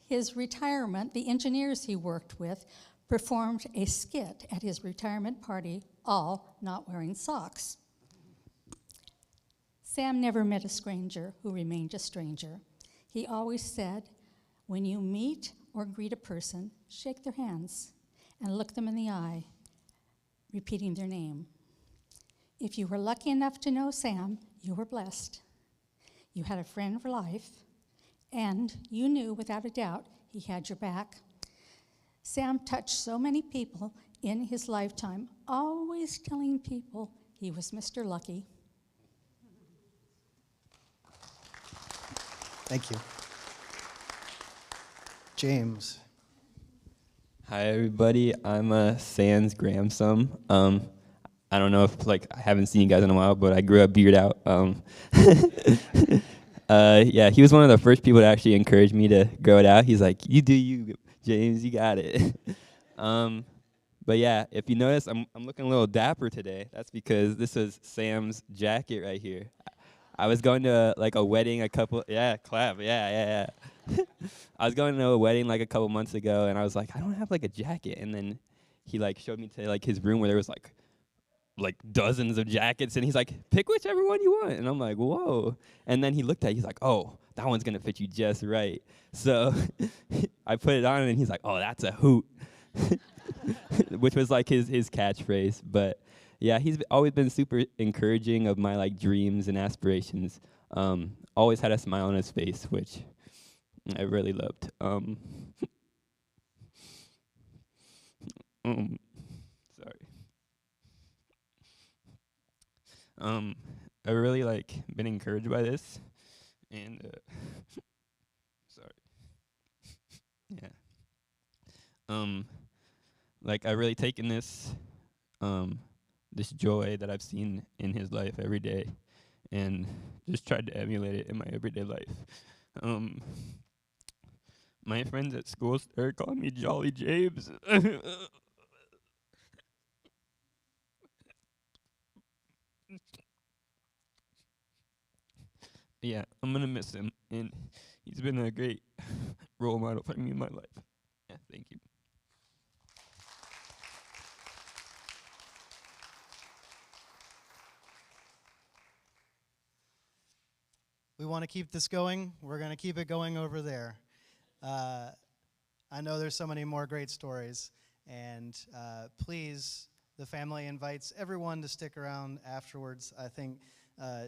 his retirement, the engineers he worked with performed a skit at his retirement party, all not wearing socks. Sam never met a stranger who remained a stranger. He always said, when you meet or greet a person, shake their hands and look them in the eye, repeating their name. If you were lucky enough to know Sam, you were blessed. You had a friend for life, and you knew without a doubt he had your back. Sam touched so many people in his lifetime, always telling people he was Mr. Lucky. Thank you. James. Hi, everybody. I'm Sam's grandson. I don't know if I haven't seen you guys in a while, but I grew up beard out. Yeah, he was one of the first people to actually encourage me to grow it out. He's like, "You do you, James. You got it." But yeah, if you notice, I'm looking a little dapper today. That's because this is Sam's jacket right here. I was going to a wedding clap. I was going to a wedding a couple months ago, and I was like, I don't have a jacket. And then he showed me to his room where there was dozens of jackets, and he's like, pick whichever one you want. And I'm like, whoa. And then he looked at it, he's like, oh, that one's gonna fit you just right. So I put it on, and he's like, oh, that's a hoot. Which was his catchphrase. But yeah, he's always been super encouraging of my dreams and aspirations. Always had a smile on his face, which I really loved. Sorry. I really been encouraged by this, and sorry. Yeah. Like I really taken this, this joy that I've seen in his life every day, and just tried to emulate it in my everyday life. My friends at school started calling me Jolly James. Yeah, I'm gonna miss him, and he's been a great role model for me in my life. Yeah, thank you. We want to keep this going. We're going to keep it going over there. I know there's so many more great stories, and please, the family invites everyone to stick around afterwards. I think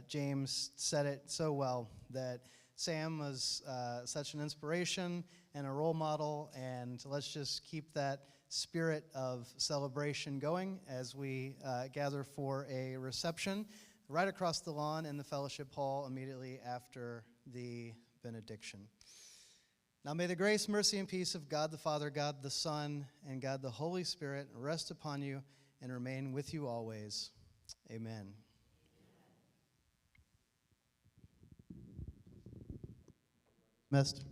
James said it so well that Sam was such an inspiration and a role model, and let's just keep that spirit of celebration going as we gather for a reception right across the lawn in the fellowship hall immediately after the benediction. Now may the grace, mercy, and peace of God the Father, God the Son, and God the Holy Spirit rest upon you and remain with you always. Amen. Missed.